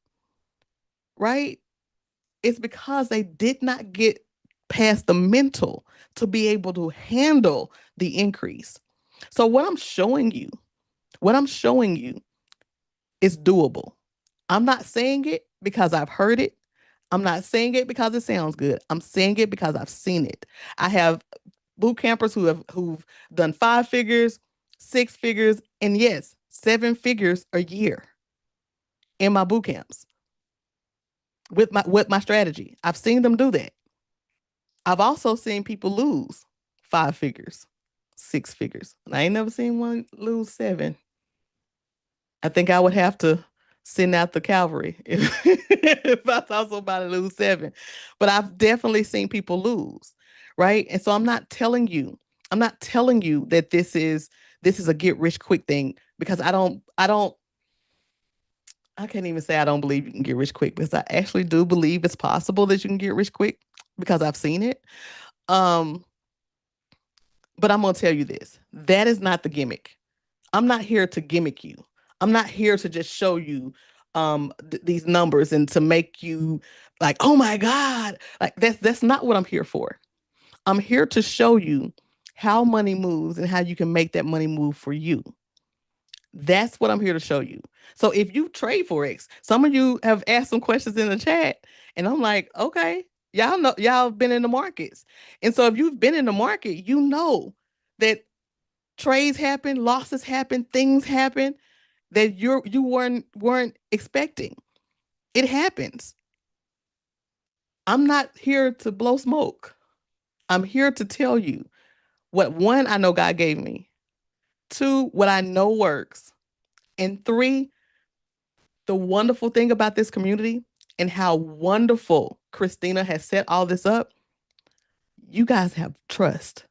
right? It's because they did not get past the mental to be able to handle the increase. So what I'm showing you is doable. I'm not saying it because I've heard it. I'm not saying it because it sounds good. I'm saying it because I've seen it. I have boot campers who've done 5 figures, 6 figures, and yes, 7 figures a year in my boot camps with my strategy. I've seen them do that. I've also seen people lose 5 figures, 6 figures. And I ain't never seen one lose 7. I think I would have to send out the cavalry if I saw somebody lose 7. But I've definitely seen people lose, right? And so I'm not telling you that this is a get rich quick thing, because I can't even say I don't believe you can get rich quick, because I actually do believe it's possible that you can get rich quick, because I've seen it. Um, but I'm gonna tell you this: that is not the gimmick. I'm not here to gimmick you. I'm not here to just show you these numbers and to make you like, oh my God. Like that's not what I'm here for. I'm here to show you how money moves and how you can make that money move for you. That's what I'm here to show you. So if you trade Forex, some of you have asked some questions in the chat, and I'm like, okay, y'all know, y'all been in the markets. And so if you've been in the market, you know that trades happen, losses happen, things happen that you weren't expecting. It happens. I'm not here to blow smoke. I'm here to tell you what, one, I know God gave me, two, what I know works, and three, the wonderful thing about this community and how wonderful Christina has set all this up. You guys have trust.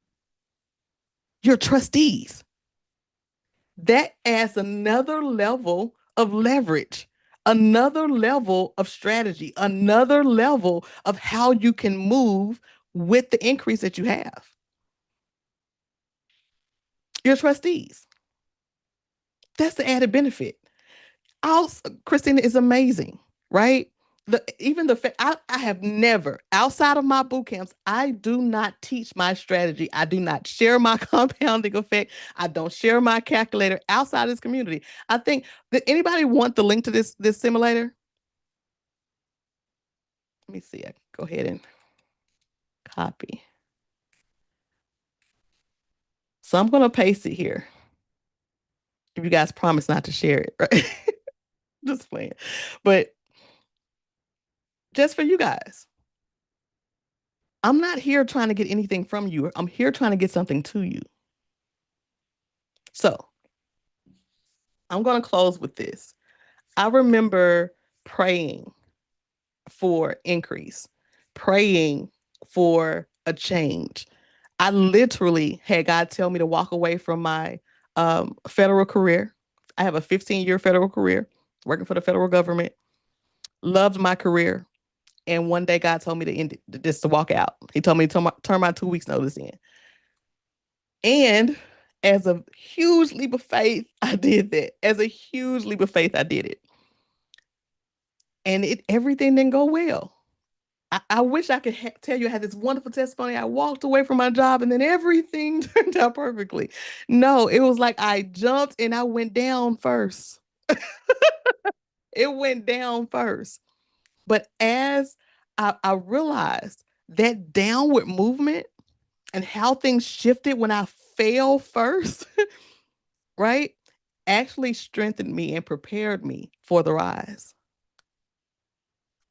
You're trustees. That adds another level of leverage, another level of strategy, another level of how you can move with the increase that you have. You're trustees. That's the added benefit. Also, Christina is amazing, right? Even the fact I have never, outside of my boot camps, I do not teach my strategy. I do not share my compounding effect. I don't share my calculator outside this community. I think that anybody want the link to this simulator? Let me see. I go ahead and copy. So I'm gonna paste it here. If you guys promise not to share it, right? Just playing. But just for you guys, I'm not here trying to get anything from you. I'm here trying to get something to you. So I'm going to close with this. I remember praying for increase, praying for a change. I literally had God tell me to walk away from my federal career. I have a 15-year federal career working for the federal government, loved my career. And one day God told me to end it, just to walk out. He told me to turn my 2 weeks notice in. And as a huge leap of faith, I did that. As a huge leap of faith, I did it. And everything didn't go well. I wish I could tell you I had this wonderful testimony. I walked away from my job and then everything turned out perfectly. No, it was like I jumped and I went down first. It went down first. But as I realized that downward movement and how things shifted when I fell first, right, actually strengthened me and prepared me for the rise.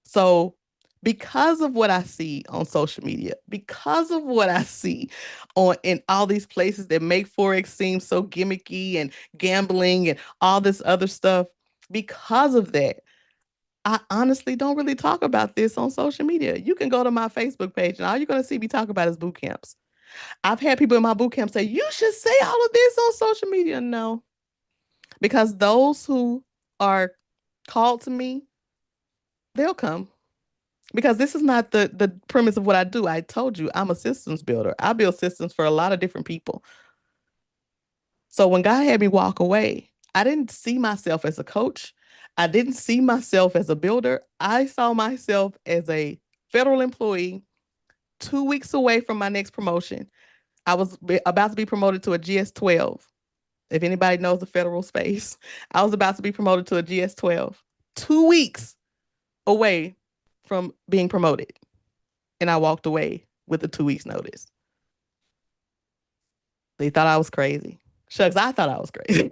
So, because of what I see on social media, because of what I see on in all these places that make Forex seem so gimmicky and gambling and all this other stuff, because of that, I honestly don't really talk about this on social media. You can go to my Facebook page and all you're going to see me talk about is boot camps. I've had people in my boot camp say, you should say all of this on social media. No, because those who are called to me, they'll come. Because this is not the premise of what I do. I told you I'm a systems builder. I build systems for a lot of different people. So when God had me walk away, I didn't see myself as a coach. I didn't see myself as a builder. I saw myself as a federal employee 2 weeks away from my next promotion. I was about to be promoted to a GS-12. If anybody knows the federal space, I was about to be promoted to a GS-12. 2 weeks away from being promoted. And I walked away with a 2 weeks notice. They thought I was crazy. Shucks, I thought I was crazy.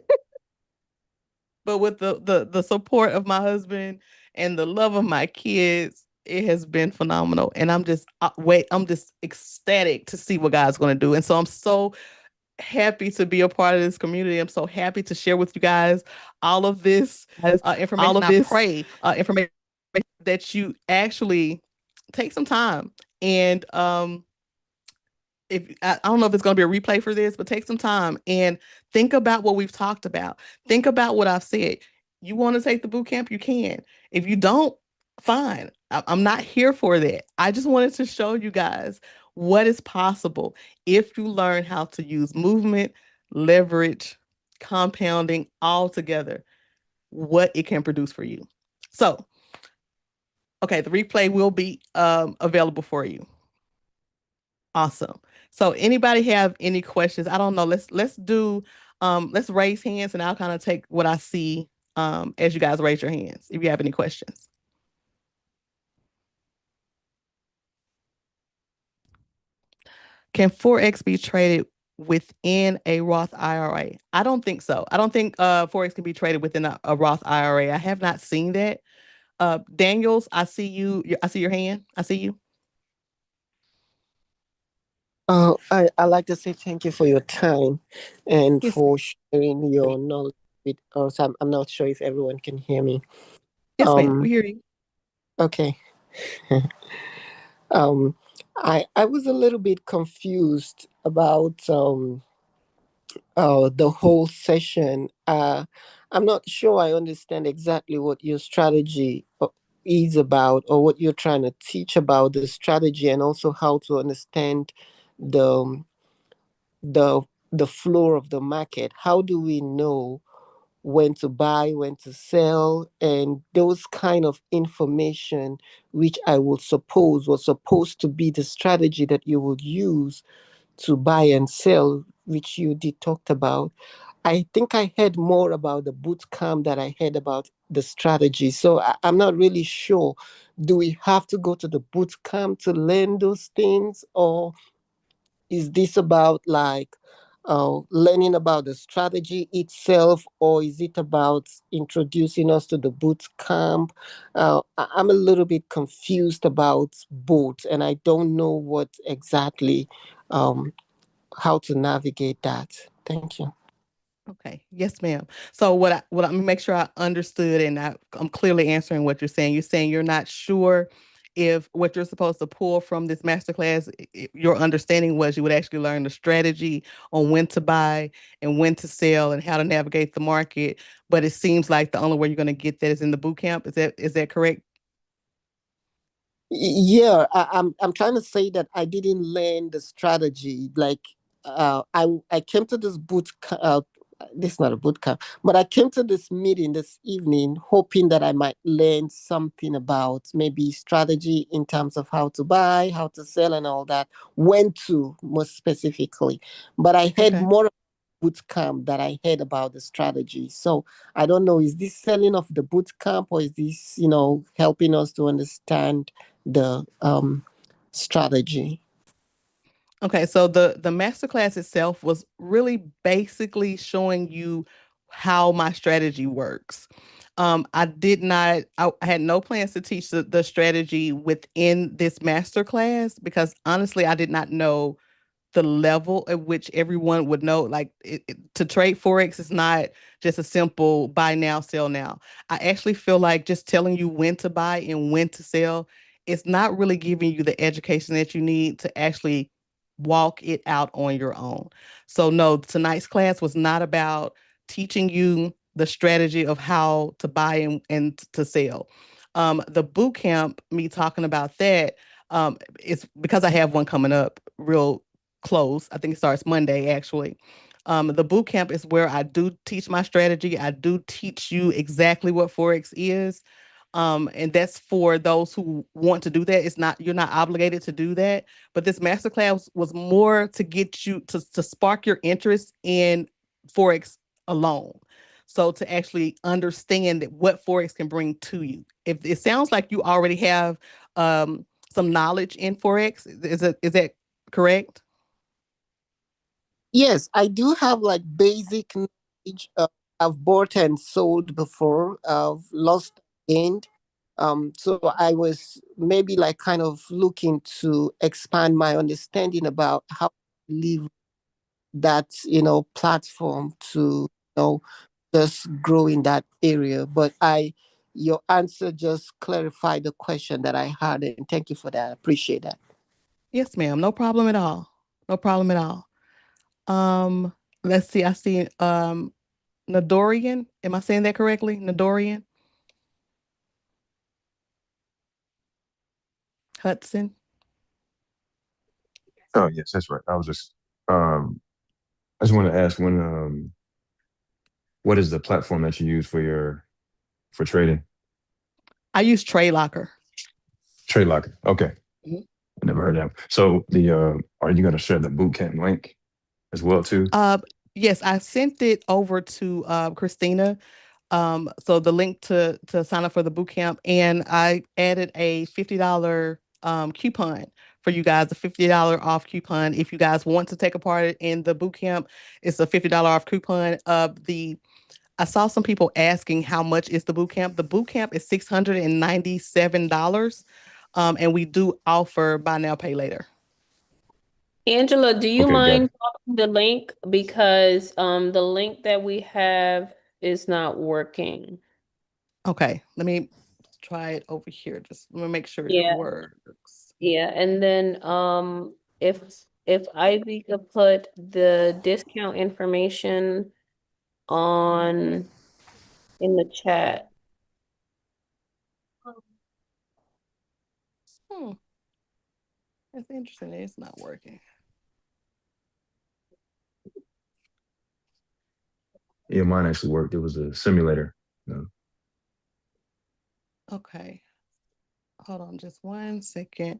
But with the support of my husband and the love of my kids, it has been phenomenal. And I'm just ecstatic to see what God's going to do. And so I'm so happy to be a part of this community. I'm so happy to share with you guys all of this All information. of I this pray information that you actually take some time and if I don't know if it's going to be a replay for this, but take some time and think about what we've talked about. Think about what I've said. You want to take the boot camp, you can. If you don't, fine. I'm not here for that. I just wanted to show you guys what is possible if you learn how to use movement, leverage, compounding all together, what it can produce for you. So, okay, the replay will be available for you. Awesome. So anybody have any questions? I don't know. Let's raise hands and I'll kind of take what I see as you guys raise your hands if you have any questions. Can Forex be traded within a Roth IRA? I don't think so. I don't think Forex can be traded within a Roth IRA. I have not seen that. Daniels, I see you. I see your hand. I see you. I like to say thank you for your time and Yes, for ma'am. sharing your knowledge with us. I'm not sure if everyone can hear me. Yes, ma'am. We Um, hear you. okay. um, I was a little bit confused about the whole session. I'm not sure I understand exactly what your strategy is about, or what you're trying to teach about the strategy, and also how to understand the the the flow of the market. How do we know when to buy, when to sell, and those kind of information, which I would suppose was supposed to be the strategy that you would use to buy and sell, which you did talked about. I think I heard more about the boot camp than I heard about the strategy. So I'm not really sure. Do we have to go to the boot camp to learn those things, or is this about like learning about the strategy itself, or is it about introducing us to the boot camp? I'm a little bit confused about both, and I don't know what exactly, um, how to navigate that. Thank you. Okay. Yes, ma'am. So what I make sure I understood and I'm clearly answering what you're saying. You're saying you're not sure if what you're supposed to pull from this masterclass, your understanding was you would actually learn the strategy on when to buy and when to sell and how to navigate the market. But it seems like the only way you're going to get that is in the boot camp. Is that correct? Yeah, I'm trying to say that I didn't learn the strategy. Like, I came to this this is not a boot camp, but I came to this meeting this evening hoping that I might learn something about maybe strategy in terms of how to buy, how to sell, and all that. When to, most specifically, but I heard Okay. more boot camp that I heard about the strategy. So I don't know, is this selling of the boot camp, or is this, helping us to understand the strategy? Okay, so the masterclass itself was really basically showing you how my strategy works. I had no plans to teach the strategy within this masterclass because honestly, I did not know the level at which everyone would know. Like to trade Forex is not just a simple buy now, sell now. I actually feel like just telling you when to buy and when to sell, it's not really giving you the education that you need to actually walk it out on your own. So, no, tonight's class was not about teaching you the strategy of how to buy and to sell. The boot camp, me talking about that, it's because I have one coming up real close. I think it starts Monday actually. The boot camp is where I do teach my strategy. I do teach you exactly what Forex is. And that's for those who want to do that. It's not, you're not obligated to do that. But this masterclass was more to get you to spark your interest in Forex alone. So to actually understand that what Forex can bring to you. If it sounds like you already have some knowledge in Forex, is that correct? Yes, I do have like basic knowledge. I've bought and sold before. I've lost and gained. So I was maybe like kind of looking to expand my understanding about how to live that, platform to, just grow in that area. But your answer just clarified the question that I had, and thank you for that. I appreciate that. Yes, ma'am. No problem at all. No problem at all. Let's see. I see Nadorian. Am I saying that correctly? Nadorian Hudson. Oh, yes, that's right. Um, I just want to ask what is the platform that you use for for trading? I use Trade Locker. Trade Locker. Okay, Mhm. I never heard of that. So are you going to share the bootcamp link as well too? Uh, yes, I sent it over to Christina. So the link to sign up for the boot camp, and I added a $50 coupon for you guys, a $50 off coupon. If you guys want to take a part in the boot camp, it's a $50 off coupon. I saw some people asking how much is the boot camp. The boot camp is $697. And we do offer buy now, pay later. Angela, do you Okay, got mind it. dropping the link because the link that we have is not working. Okay, let me try it over here. Just let me make sure it Yeah, works. yeah. And then if Ivy could put the discount information on in the chat. Hmm, that's interesting. It's not working. Yeah, mine actually worked. It was a simulator. No. Okay, hold on just 1 second.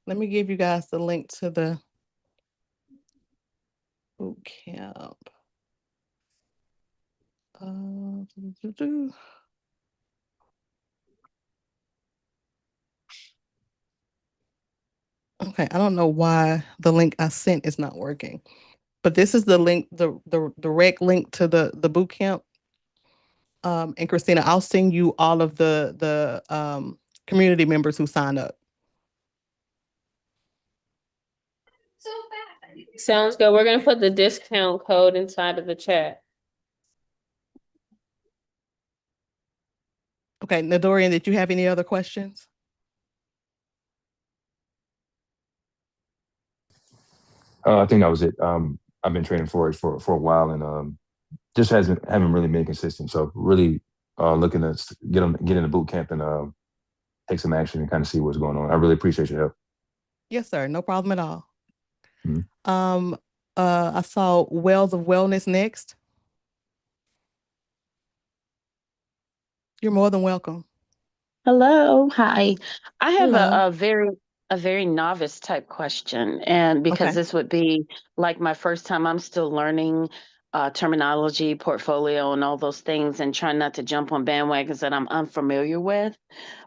Let me give you guys the link to the boot camp. Uh, doo, doo, doo. Okay, I don't know why the link I sent is not working, but this is the link, the direct link to the boot camp. And Christina, I'll send you all of the community members who sign up. Sounds good. We're gonna put the discount code inside of the chat. Okay, Nadorian, did you have any other questions? I think that was it. I've been trading Forex for a while and just hasn't haven't really been consistent. So really looking to get in the boot camp and take some action and kind of see what's going on. I really appreciate your help. Yes, sir. No problem at all. Mhm. Um, I saw Wells of Wellness next. You're more than welcome. Hello, hi. I have Hello. a very novice type question, and because Okay. this would be like my first time, I'm still learning terminology, portfolio, and all those things, and trying not to jump on bandwagons that I'm unfamiliar with.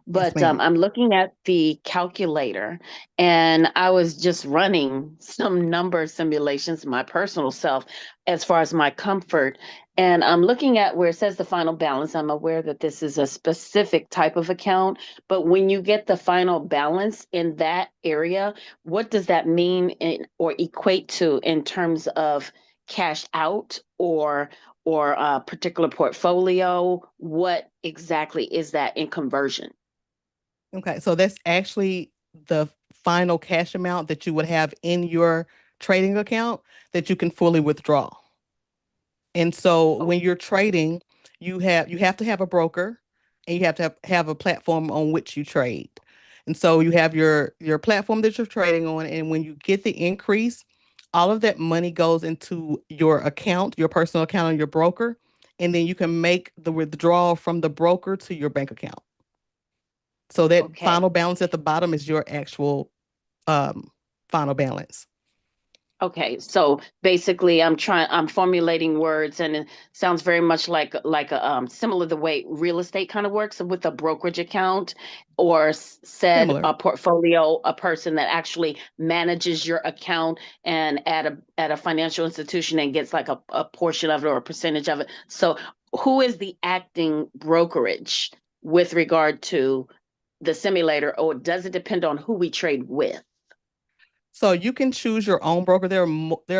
Yes, But ma'am. I'm looking at the calculator, and I was just running some number simulations, my personal self, as far as my comfort. And I'm looking at where it says the final balance. I'm aware that this is a specific type of account, but when you get the final balance in that area, what does that mean or equate to in terms of cash out or a particular portfolio? What exactly is that in conversion? Okay, so that's actually the final cash amount that you would have in your trading account that you can fully withdraw. And so when you're trading, you have to have a broker and you have to have a platform on which you trade. And so you have your platform that you're trading on, and when you get the increase, all of that money goes into your account, your personal account on your broker, and then you can make the withdrawal from the broker to your bank account. So that Okay. final balance at the bottom is your actual um final balance. Okay, so basically, I'm formulating words, and it sounds very much like a similar the way real estate kind of works with a brokerage account, or said Similar. a portfolio, a person that actually manages your account and at a financial institution and gets like a portion of it or a percentage of it. So, who is the acting brokerage with regard to the simulator, or does it depend on who we trade with? So you can choose your own broker. There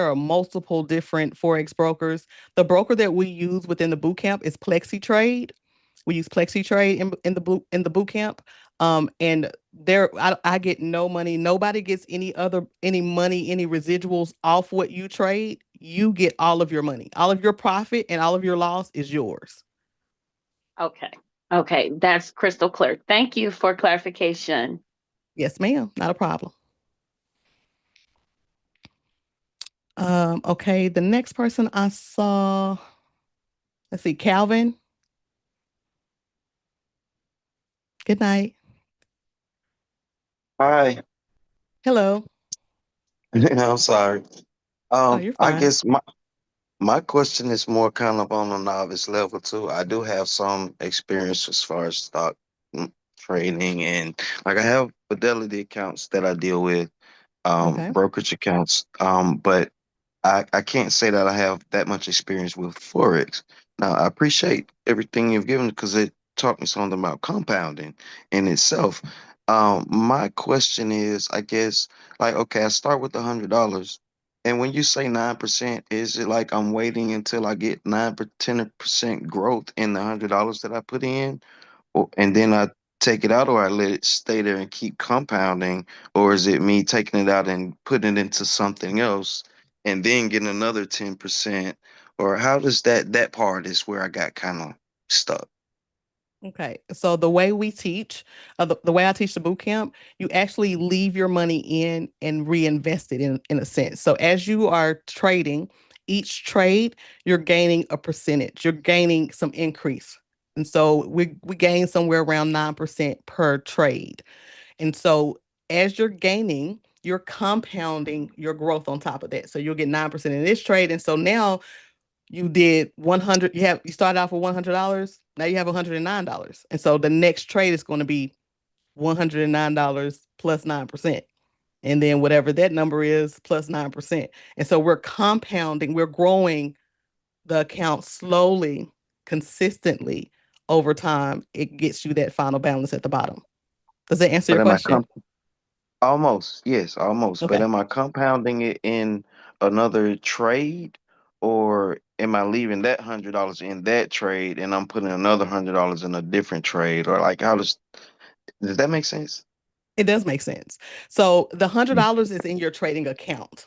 are multiple different Forex brokers. The broker that we use within the boot camp is Plexi Trade. We use Plexi Trade in the boot camp. And I get no money. Nobody gets any money, any residuals off what you trade. You get all of your money, all of your profit, and all of your loss is yours. Okay. Okay. That's crystal clear. Thank you for clarification. Yes, ma'am. Not a problem. Okay, the next person I saw, let's see, Calvin. Good night. Hi. Hello. I'm sorry. Oh, you're I fine. guess my question is more kind of on a novice level too. I do have some experience as far as stock trading, and like I have fidelity accounts that I deal with, Okay. brokerage accounts. But I can't say that I have that much experience with Forex. Now, I appreciate everything you've given because it taught me something about compounding in itself. My question is, I guess, like, okay, I start with $100. And when you say 9%, is it like I'm waiting until I get 10% growth in the $100 that I put in? And then I take it out, or I let it stay there and keep compounding, or is it me taking it out and putting it into something else and then getting another 10%? Or how does that part is where I got kind of stuck. Okay. So the way we teach, the way I teach the boot camp, you actually leave your money in and reinvest it in a sense. So as you are trading, each trade, you're gaining a percentage. You're gaining some increase. And so we gain somewhere around 9% per trade. And so as you're gaining, you're compounding your growth on top of that. So you'll get 9% in this trade. And so now you did 100, you started off with $100. Now you have $109. And so the next trade is going to be $109 plus 9%. And then whatever that number is plus 9%. And so we're compounding, we're growing the account slowly, consistently over time. It gets you that final balance at the bottom. Does that answer But your am I question? almost, yes, almost. But Okay. am I compounding it in another trade, or am I leaving that $100 in that trade and I'm putting another $100 in a different trade? Or like, does that make sense? It does make sense. So the Mm. $100 is in your trading account.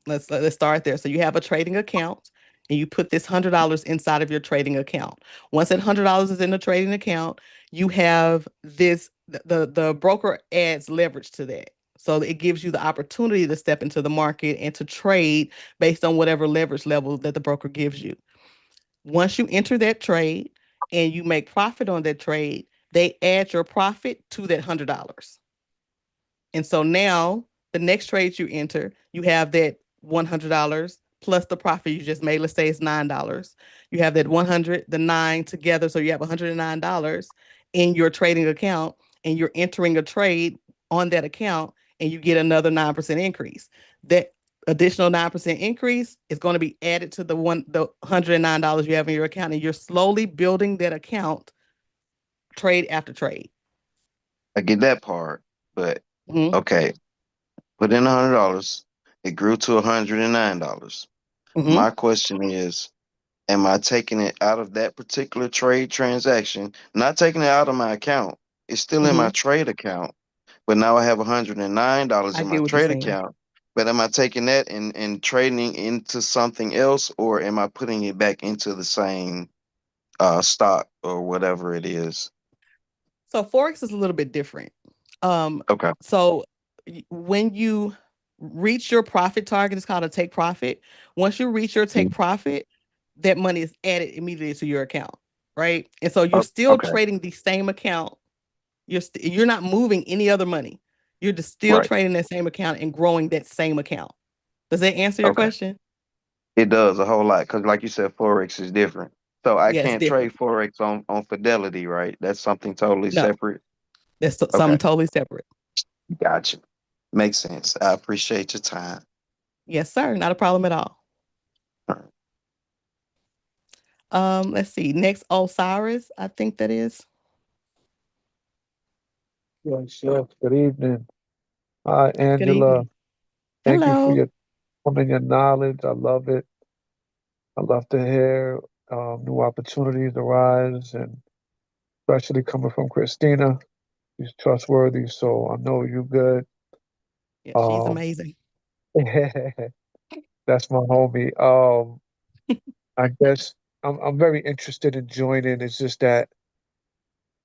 Let's start there. So you have a trading account and you put this $100 inside of your trading account. Once that $100 is in the trading account, you have the broker adds leverage to that. So it gives you the opportunity to step into the market and to trade based on whatever leverage level that the broker gives you. Once you enter that trade and you make profit on that trade, they add your profit to that $100. And so now the next trade you enter, you have that $100 plus the profit you just made. Let's say it's $9. You have that 100, the nine together. So you have $109 in your trading account and you're entering a trade on that account and you get another 9% increase. That additional 9% increase is going to be added to the $109 you have in your account. And you're slowly building that account trade after trade. I get that part, but Mm-hmm. okay, put in $100. It grew to $109. Mm-hmm. My question is, am I taking it out of that particular trade transaction? Not taking it out of my account. It's still in Mm-hmm. my trade account, but now I have $109 I in my get what you're trade saying. account. But am I taking that and trading into something else, or am I putting it back into the same stock or whatever it is? So Forex is a little bit different. Um, Okay. so when you reach your profit target, it's called a take profit. Once you reach your take Mm. profit, that money is added immediately to your account, right? And so you're Oh, still okay. trading the same account. You're not moving any other money. You're just still Right. trading that same account and growing that same account. Does that answer your Okay. question? It does a whole lot because, like you said, Forex is different. So I Yeah, it's can't trade different. Forex on Fidelity, right? That's something totally No, separate. that's Okay. something totally separate. Gotcha. Makes sense. I appreciate your time. Yes, sir. Not a problem at all. All right. Let's see. Next, Osiris, I think that is. Yes, yes. Good evening. Hi, Good Angela. evening. Thank you for Hello. your time and your knowledge. I love it. I love to hear new opportunities arise, and especially coming from Christina. She's trustworthy, so I know you good. Yeah, she's Um, amazing. that's my homie. I guess I'm very interested in joining. It's just that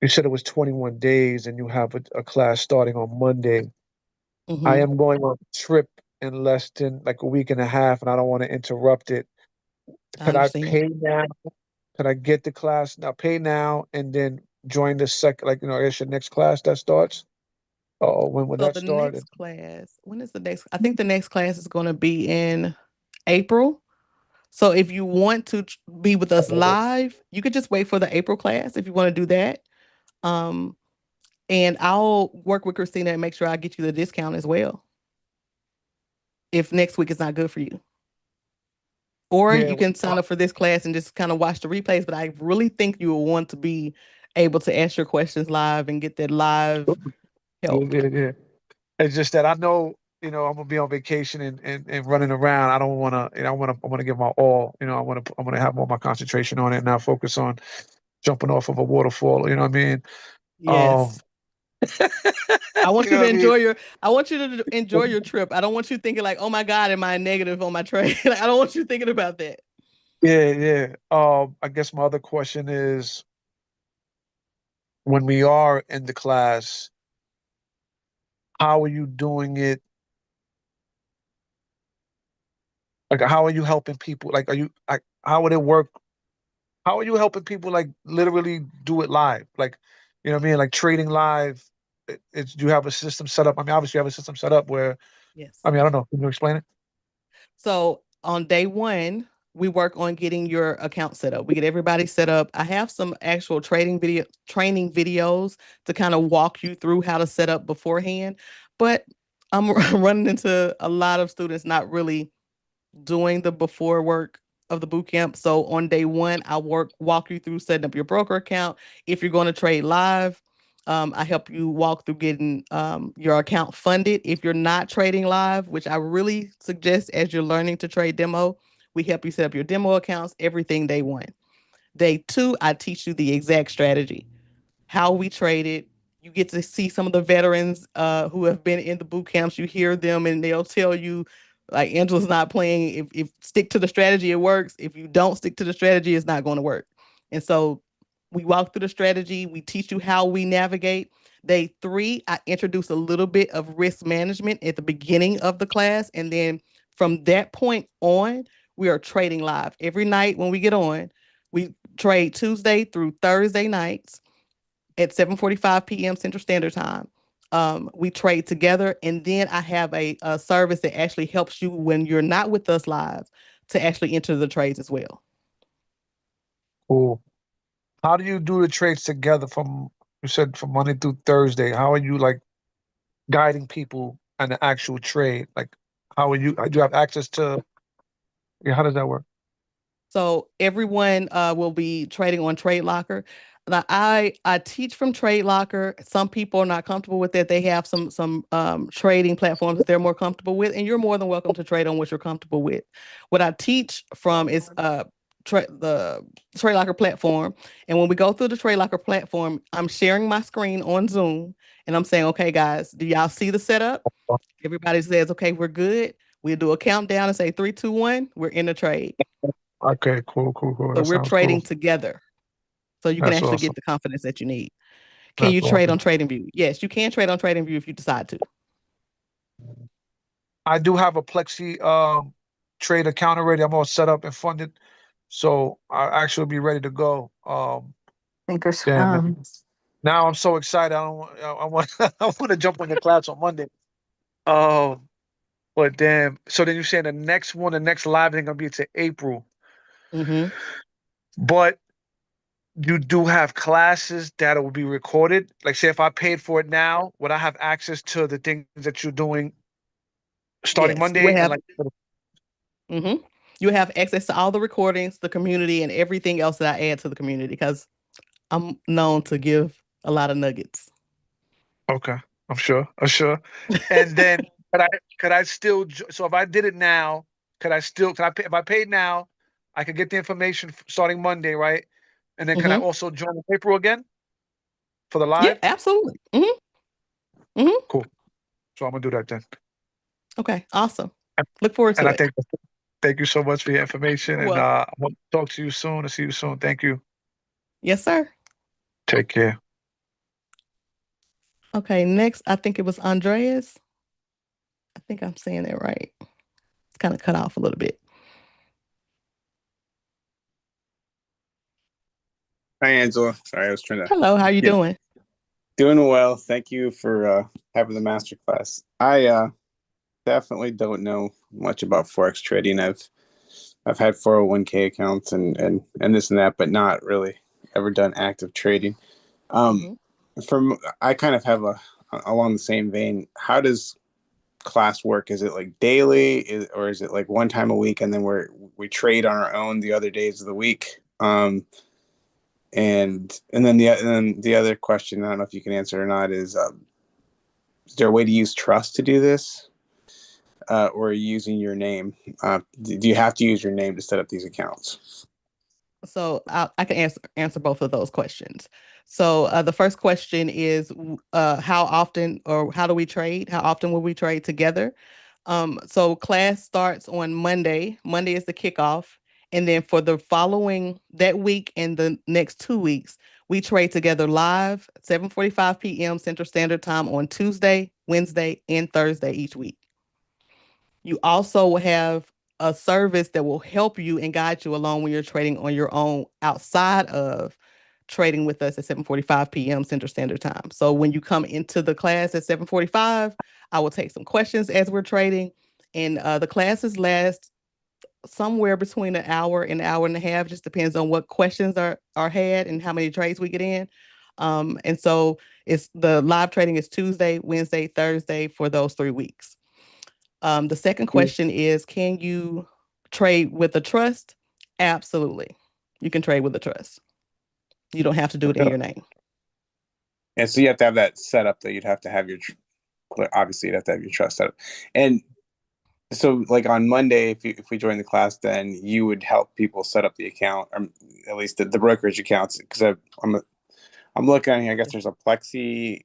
you said it was 21 days and you have a class starting on Monday. I Hmm. am going on a trip in less than like a week and a half, and I don't want to interrupt it. I Could I understand. pay now? Could I get the class now? Pay now and then join the second, like, I guess your next class that starts? Oh, when would So that the start? next class, when is the next? I think the next class is going to be in April. So if you want to be with us live, you could just wait for the April class if you want to do that. Um, and I'll work with Christina and make sure I get you the discount as well if next week is not good for you. Or Yeah, you can sign up for this class and just kind of watch the replays. But I really think you will want to be able to ask your questions live and get that live yeah, help. yeah, yeah. It's just that I know, I'm gonna be on vacation and running around. I don't wanna, I wanna give my all. I wanna have all my concentration on it and not focus on jumping off of a waterfall. You know what I mean? Um, Yes. I want you you know to what I mean? enjoy your I want you to enjoy your trip. I don't want you thinking like, oh my God, am I negative on my trade? Like, I don't want you thinking about that. Yeah, yeah. I guess my other question is, when we are in the class, how are you doing it? Like, how are you helping people? Like, how would it work? How are you helping people like literally do it live? Like, you know what I mean? Like trading live. Do you have a system set up? I mean, obviously you have a system set up where, Yes. I mean, I don't know. Can you explain it? So on day one, we work on getting your account set up. We get everybody set up. I have some actual training videos to kind of walk you through how to set up beforehand. But I'm running into a lot of students not really doing the before work of the boot camp. So on day one, I walk you through setting up your broker account. If you're going to trade live, I help you walk through getting your account funded. If you're not trading live, which I really suggest as you're learning to trade demo, we help you set up your demo accounts, everything day one. Day two, I teach you the exact strategy how we traded. You get to see some of the veterans who have been in the boot camps. You hear them and they'll tell you, like Angela's not playing. If stick to the strategy, it works. If you don't stick to the strategy, it's not going to work. And so we walk through the strategy. We teach you how we navigate. Day three, I introduce a little bit of risk management at the beginning of the class. And then from that point on, we are trading live. Every night when we get on, we trade Tuesday through Thursday nights at 7:45 p.m. Central Standard Time. We trade together, and then I have a service that actually helps you when you're not with us live to actually enter the trades as well. Cool. How do you do the trades together you said from Monday through Thursday? How are you like guiding people on the actual trade? Like, how are you, do you have access to, yeah, how does that work? So everyone will be trading on Trade Locker. Now, I teach from Trade Locker. Some people are not comfortable with that. They have some trading platforms that they're more comfortable with, and you're more than welcome to trade on what you're comfortable with. What I teach from is the Trade Locker platform, and when we go through the Trade Locker platform, I'm sharing my screen on Zoom, and I'm saying, "Okay, guys, do y'all see the setup?" Everybody says, "Okay, we're good." We'll do a countdown and say three, two, one. We're in the trade. Okay, cool, cool, cool. So That we're sounds cool. trading together. So you can That's actually get awesome. the confidence that you need. Can That's you trade awesome. on TradingView? Yes, you can trade on TradingView if you decide to. I do have a Plexi trade account already. I'm all set up and funded, so I actually be ready to go. Fingers. Damn man. Now I'm so excited. I want I want to jump on the class on Monday. Um, but damn. So then you're saying the next live ain't gonna be to April, Hmm. but you do have classes that will be recorded. Like, say if I paid for it now, would I have access to the things that you're doing starting Yes, you will Monday and have. like? Hmm. You have access to all the recordings, the community, and everything else that I add to the community because I'm known to give a lot of nuggets. Okay, I'm sure. I'm sure. And then could I still so if I did it now, could I pay if I paid now, I could get the information starting Monday, right? And then can I Hmm. also join the April again? for the Yeah, live? absolutely. Cool. So I'm gonna do that then. Okay, awesome. Look forward And to I it. thank you so much for your information. You're And welcome. I hope to talk to you soon and see you soon. Thank you. Yes, sir. Take care. Okay, next, I think it was Andreas. I think I'm saying that right. It's kind of cut off a little bit. Hi, Angela. Sorry, I was trying to Hello, how you get doing? doing well. Thank you for having the master class. I definitely don't know much about Forex trading. I've had 401k accounts and this and that, but not really ever done active trading. Um, hmm from I kind of have a along the same vein. How does class work? Is it like daily, or is it like one time a week, and then we trade on our own the other days of the week? And then the other question, I don't know if you can answer or not, is there a way to use trust to do this, or are you using your name? Do you have to use your name to set up these accounts? So I can answer both of those questions. So the first question is how often or how do we trade? How often will we trade together? So class starts on Monday. Monday is the kickoff. And then for the following that week and the next 2 weeks, we trade together live 7:45 p.m. Central Standard Time on Tuesday, Wednesday, and Thursday each week. You also will have a service that will help you and guide you along when you're trading on your own outside of trading with us at 7:45 p.m. Central Standard Time. So when you come into the class at 7:45, I will take some questions as we're trading. And the classes last somewhere between an hour and a half, just depends on what questions are had and how many trades we get in. And so it's the live trading is Tuesday, Wednesday, Thursday for those 3 weeks. The second question is, can you trade with a trust? Absolutely. You can trade with a trust. You don't have to do it in your name. And so you have to have that set up, that you'd have to have obviously you'd have to have your trust set up. And so like on Monday, if we join the class, then you would help people set up the account, or at least the brokerage accounts, because I'm looking at here. I guess there's a Plexi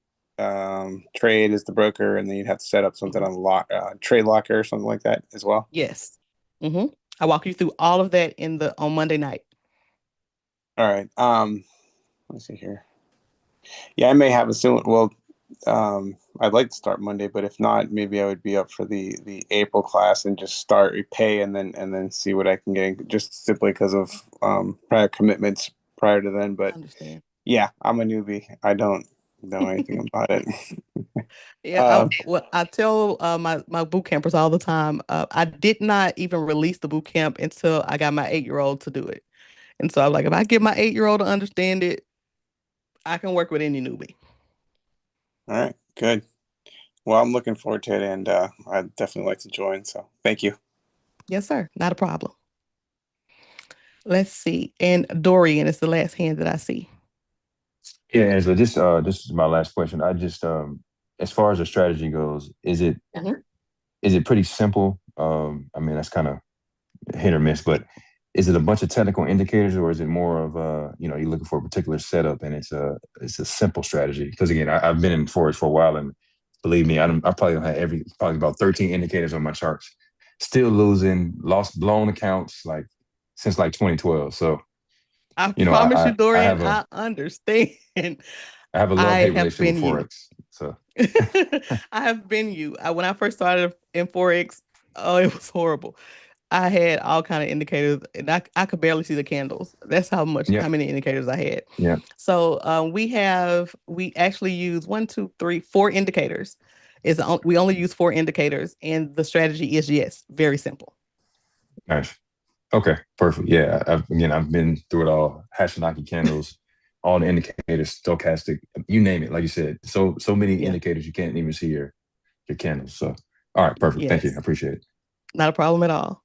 trade as the broker, and then you'd have to set up something Mhm. on Trade Locker or something like that as well. Yes. I walk you through all of that on Monday night. All right. Let's see here. Yeah, I may have a soon. Well, I'd like to start Monday, but if not, maybe I would be up for the April class and just start repay and then see what I can get, just simply because of prior commitments prior to then. I But understand. yeah, I'm a newbie. I don't know anything about it. Yeah, uh, I tell my boot campers all the time. I did not even release the boot camp until I got my 8-year-old to do it, and so I'm like, if I get my 8-year-old to understand it, I can work with any newbie. all right, good. Well, I'm looking forward to it, and I'd definitely like to join. So thank you. Yes, sir. Not a problem. Let's see. And Dorian is the last hand that I see. Yeah, Angela, this is my last question. I just as far as the strategy goes, Mhm. is it pretty simple? I mean, that's kind of hit or miss, but is it a bunch of technical indicators, or is it more of you're looking for a particular setup and it's a simple strategy? Because again, I've been in Forex for a while, and believe me, I probably don't have probably about 13 indicators on my charts. Still losing, lost, blown accounts like since like 2012. So I you know, promise you, I Dorian, have a I understand. I have a love I hate have relationship been with you. Forex. So I have been you. When I first started in Forex, oh, it was horrible. I had all kind of indicators, and I could barely see the candles. That's how yep, many indicators I had. yep. So we actually use one, two, three, four indicators. We only use four indicators, and the strategy is yes, very simple. Nice. Okay, perfect. Yeah, I've been through it all. Hashinaki candles, all the indicators, stochastic, you name it. Like you said, so many Yeah. indicators you can't even see your candles. So, all right, perfect. Thank you. I Yes. appreciate it. Not a problem at all.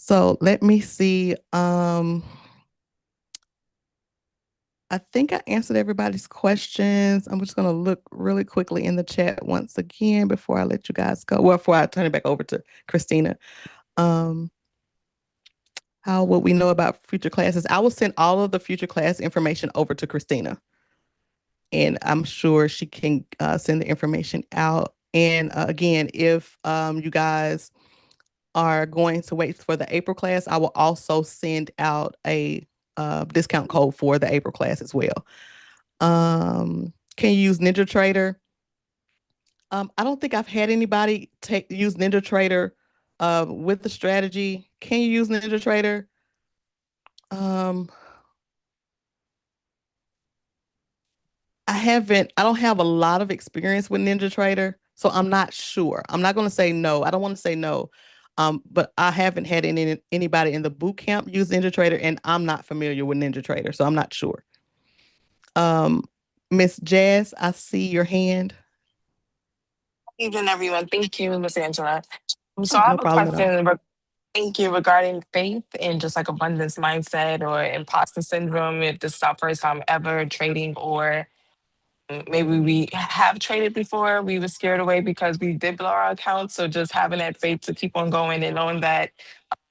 So let me see. I think I answered everybody's questions. I'm just going to look really quickly in the chat once again before I let you guys go. Well, before I turn it back over to Christina. Um, how would we know about future classes? I will send all of the future class information over to Christina. and I'm sure she can send the information out. And again, if you guys are going to wait for the April class, I will also send out a discount code for the April class as well. Can you use NinjaTrader? I don't think I've had anybody use NinjaTrader with the strategy. Can you use NinjaTrader? I don't have a lot of experience with NinjaTrader, so I'm not sure. I'm not going to say no. I don't want to say no. But I haven't had anybody in the boot camp use NinjaTrader, and I'm not familiar with NinjaTrader, so I'm not sure. Miss Jazz, I see your hand. Evening, everyone. Thank you, Miss Angela. So Oh, I no have a problem at all. question. Thank you regarding faith and just like abundance mindset or imposter syndrome. If this is our first time ever trading, or maybe we have traded before, we were scared away because we did blow our accounts. So just having that faith to keep on going and knowing that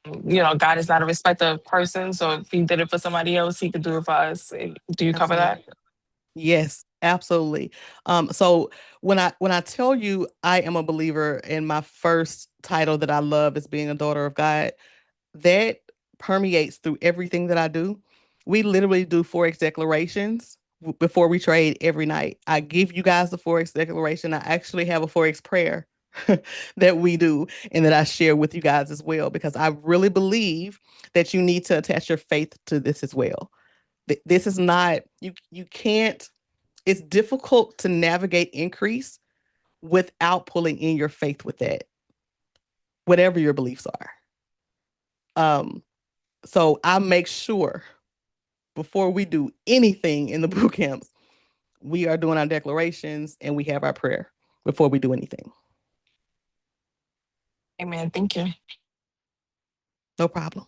God is not a respecter of persons. So if He did it for somebody else, He could do it for us. Do you cover that? Absolutely. Yes, absolutely. So when I tell you I am a believer, and my first title that I love is being a daughter of God, that permeates through everything that I do. We literally do Forex declarations before we trade every night. I give you guys the Forex declaration. I actually have a Forex prayer that we do and that I share with you guys as well, because I really believe that you need to attach your faith to this as well. This is not, you can't, it's difficult to navigate increase without pulling in your faith with that, whatever your beliefs are. So I make sure before we do anything in the boot camps, we are doing our declarations and we have our prayer before we do anything. Amen. Thank you. No problem.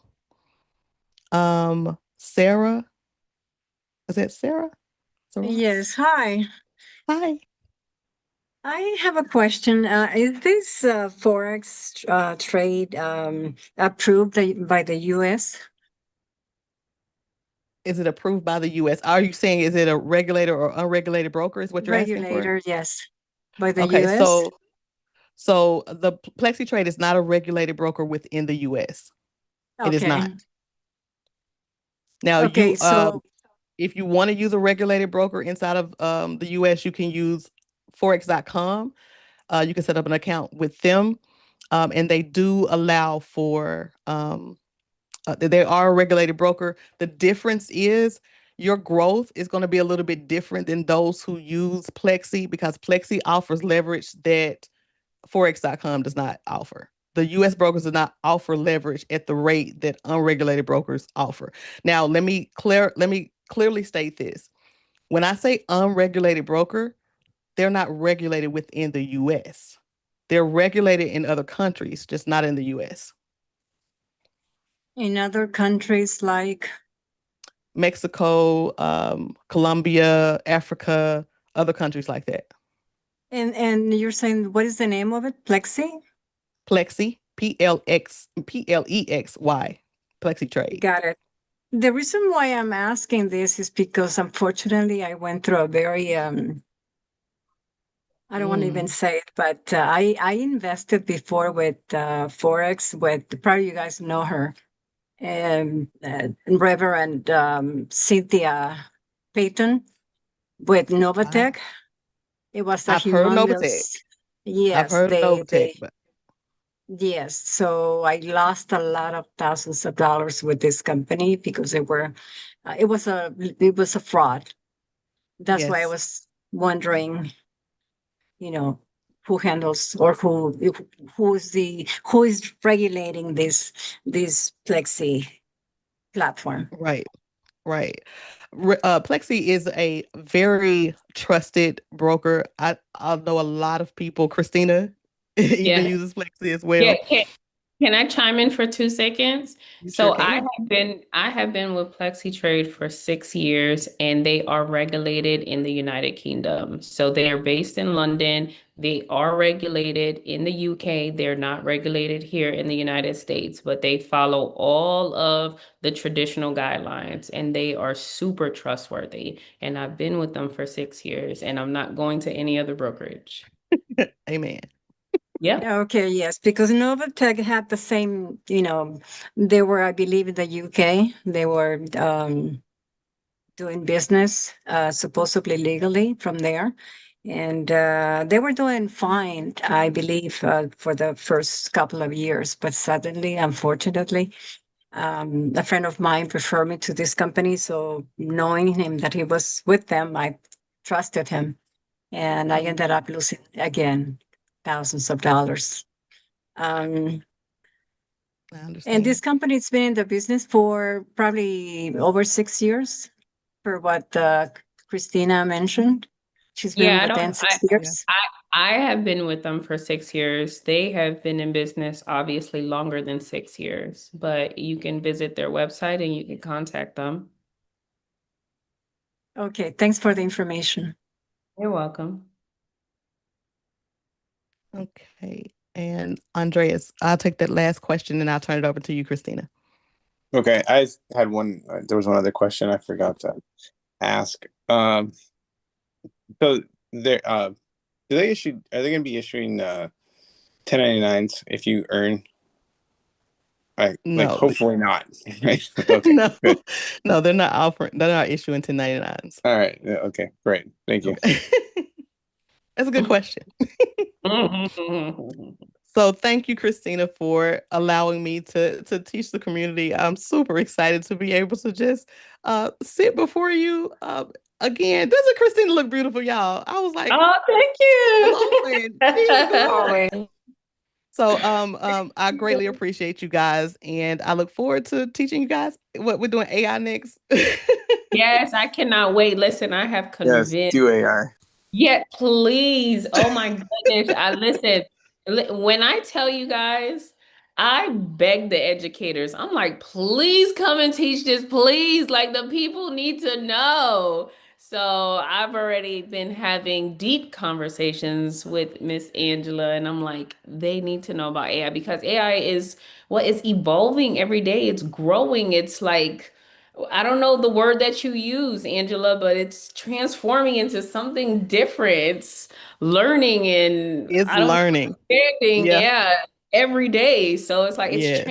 Sarah, is that Sarah? Yes, hi. Hi. I have a question. Is this Forex trade approved by the US? Is it approved by the US? Are you saying is it a regulator or unregulated broker is what you're asking for? Regulator, yes, by the Okay, US. so the Plexi Trade is not a regulated broker within the US. It is not. Okay. Now Okay, so if you want to use a regulated broker inside of the US, you can use forex.com. You can set up an account with them, and they do allow for they are a regulated broker. The difference is your growth is going to be a little bit different than those who use Plexi, because Plexi offers leverage that forex.com does not offer. The US brokers do not offer leverage at the rate that unregulated brokers offer. Now, let me clearly state this. When I say unregulated broker, they're not regulated within the US. They're regulated in other countries, just not in the US. in other countries like Mexico, Colombia, Africa, other countries like that. and you're saying what is the name of it? Plexi? Plexi, Plexy, Plexi Trade. Got it. The reason why I'm asking this is because unfortunately I went through a very I don't want to even say it, but I invested before with Forex with probably you guys know her, Reverend Cynthia Payton with Novatech. It was a I've heard Novatech. humongous. I've Yes, heard Novatech, but yes. So I lost a lot of thousands of dollars with this company because they were, it was a fraud. That's why I yes, was wondering, who handles or who is regulating this Plexi platform. right, right. Plexi is a very trusted broker. I know a lot of people. Christina even Yeah. uses Plexi as Yeah. well. Can I chime in for 2 seconds? You sure So can. I have been with PlexiTrade for 6 years, and they are regulated in the United Kingdom. So they are based in London. They are regulated in the UK. They're not regulated here in the United States, but they follow all of the traditional guidelines, and they are super trustworthy. And I've been with them for 6 years, and I'm not going to any other brokerage. Amen. Yep. Okay, yes, because Novatech had the same, they were, I believe, in the UK. They were doing business, supposedly legally from there. And they were doing fine, I believe, for the first couple of years. But suddenly, unfortunately, a friend of mine referred me to this company. So knowing him that he was with them, I trusted him. And I ended up losing again thousands of dollars. Um, I and this understand. company's been in the business for probably over 6 years, for what Christina mentioned. She's been Yeah, I with don't them six Yeah. years. I have been with them for 6 years. They have been in business obviously longer than 6 years, but you can visit their website and you can contact them. Okay, thanks for the information. You're welcome. Okay. And Andreas, I'll take that last question and I'll turn it over to you, Christina. Okay, I had one. There was one other question I forgot to ask. So there, do they issue? Are they going to be issuing 1099s if you earn? Like No, hopefully not. Right? Okay, no, good. no, they're not issuing 1099s. All right. Yeah, okay, great. Thank you. Okay. That's a good question. So thank you, Christina, for allowing me to teach the community. I'm super excited to be able to just sit before you again. Doesn't Christina look beautiful, y'all? I was like, Oh, thank glowing. She is glowing. Always. So I greatly appreciate you guys, and I look forward to teaching you guys what we're doing AI next. Yes, I cannot wait. Listen, I have Yes, convinced. do AI. Yeah, please. Oh my goodness. I listen. When I tell you guys, I beg the educators. I'm like, please come and teach this, please. Like the people need to know. So I've already been having deep conversations with Miss Angela, and I'm like, they need to know about AI because AI is what is evolving every day. It's growing. It's like I don't know the word that you use, Angela, but it's transforming into something different. It's learning and It's I don't know, learning. expanding, Yeah. yeah, every day. So it's like Yes.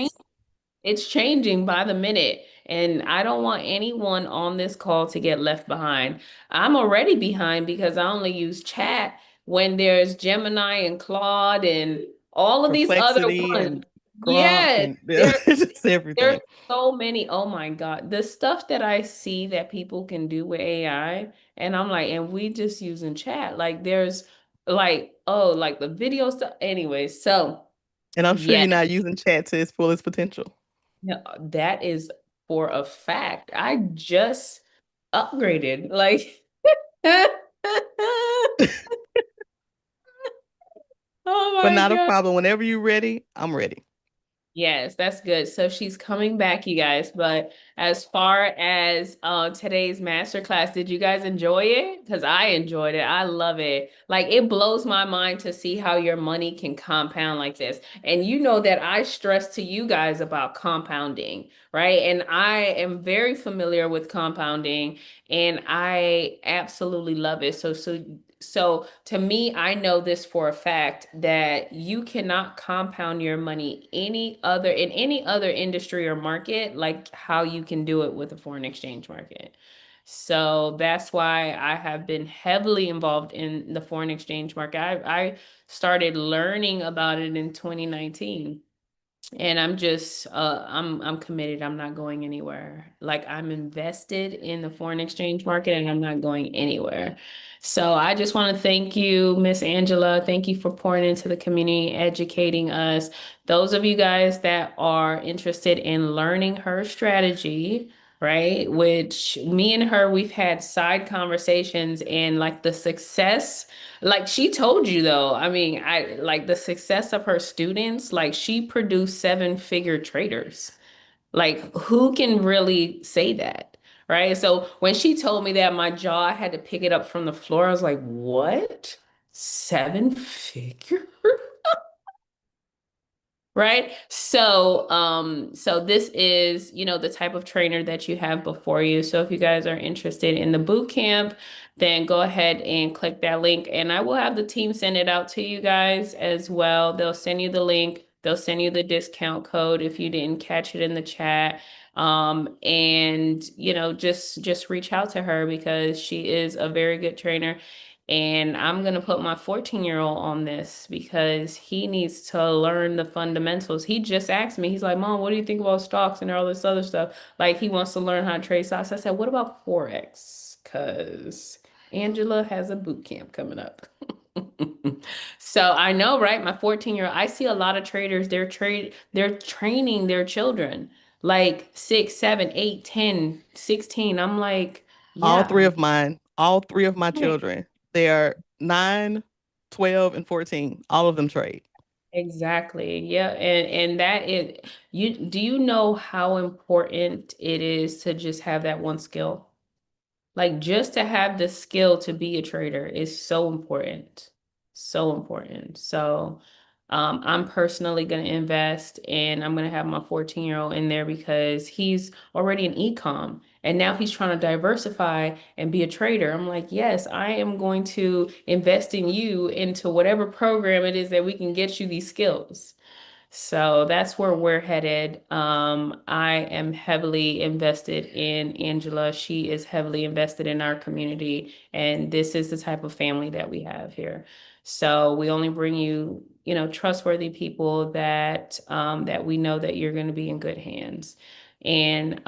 it's changing by the minute. And I don't want anyone on this call to get left behind. I'm already behind because I only use chat when there's Gemini and Claude and all of these other Perplexity ones. and Gronk Yes, and there just there's everything. so many. Oh my God. The stuff that I see that people can do with AI, and I'm like, and we just using chat. Like there's like, oh, like the video stuff. Anyway, so And I'm sure yeah, you're not using chat to its fullest potential. no, that is for a fact. I just upgraded. Like, oh But my not a God. problem. Whenever you're ready, I'm ready. Yes, that's good. So she's coming back, you guys. But as far as today's masterclass, did you guys enjoy it? Because I enjoyed it. I love it. Like it blows my mind to see how your money can compound like this. And you know that I stress to you guys about compounding, right? And I am very familiar with compounding and I absolutely love it. So to me, I know this for a fact that you cannot compound your money in any other industry or market like how you can do it with a foreign exchange market. So that's why I have been heavily involved in the foreign exchange market. I started learning about it in 2019. And I'm just I'm committed. I'm not going anywhere. Like I'm invested in the foreign exchange market and I'm not going anywhere. So I just want to thank you, Miss Angela. Thank you for pouring into the community, educating us. Those of you guys that are interested in learning her strategy, right? Which me and her, we've had side conversations and like the success, like she told you though, I mean, I like the success of her students, like she produced seven-figure traders. Like, who can really say that? Right. So when she told me that, my jaw, I had to pick it up from the floor. I was like, what? Seven figure? Right? So this is, the type of trainer that you have before you. So if you guys are interested in the boot camp, then go ahead and click that link and I will have the team send it out to you guys as well. They'll send you the link. They'll send you the discount code if you didn't catch it in the chat. And just reach out to her because she is a very good trainer. And I'm going to put my 14-year-old on this because he needs to learn the fundamentals. He just asked me, he's like, Mom, what do you think about stocks and all this other stuff? Like he wants to learn how to trade stocks. I said, what about Forex? Because Angela has a boot camp coming up. So I know, right? My 14-year-old, I see a lot of traders, they're training their children like 6, 7, 8, 10, 16. I'm like, All yeah. three of mine, all three of my children, they are 9, 12, and 14. All of them trade. Exactly. Yeah. And that is do you know how important it is to just have that one skill? Like just to have the skill to be a trader is so important. So important. So I'm personally going to invest and I'm going to have my 14-year-old in there because he's already in ecom and now he's trying to diversify and be a trader. I'm like, yes, I am going to invest in you into whatever program it is that we can get you these skills. So that's where we're headed. I am heavily invested in Angela. She is heavily invested in our community, and this is the type of family that we have here. So we only bring you, trustworthy people that we know that you're going to be in good hands. And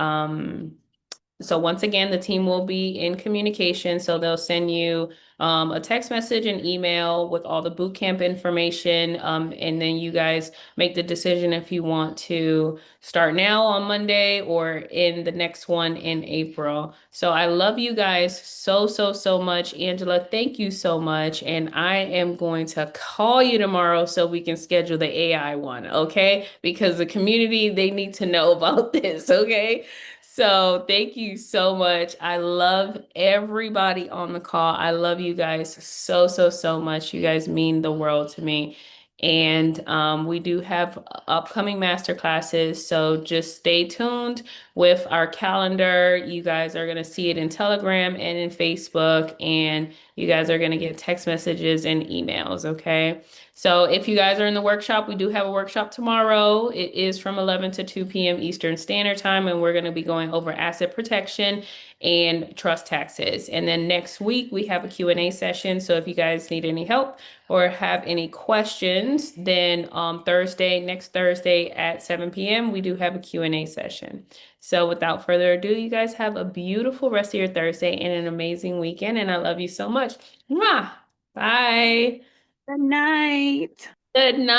so once again, the team will be in communication. So they'll send you a text message and email with all the boot camp information. And then you guys make the decision if you want to start now on Monday or in the next one in April. So I love you guys so, so, so much. Angela, thank you so much. And I am going to call you tomorrow so we can schedule the AI one, okay? Because the community, they need to know about this, okay? So thank you so much. I love everybody on the call. I love you guys so, so, so much. You guys mean the world to me. And we do have upcoming master classes. So just stay tuned with our calendar. You guys are going to see it in Telegram and in Facebook. And you guys are going to get text messages and emails. Okay. So if you guys are in the workshop, we do have a workshop tomorrow. It is from 11 to 2 p.m. Eastern Standard Time, and we're going to be going over asset protection and trust taxes. And then next week, we have a Q&A session. So if you guys need any help or have any questions, then next Thursday at 7 p.m., we do have a Q&A session. So without further ado, you guys have a beautiful rest of your Thursday and an amazing weekend, and I love you so much. Mwah! Bye. Good night. Good night.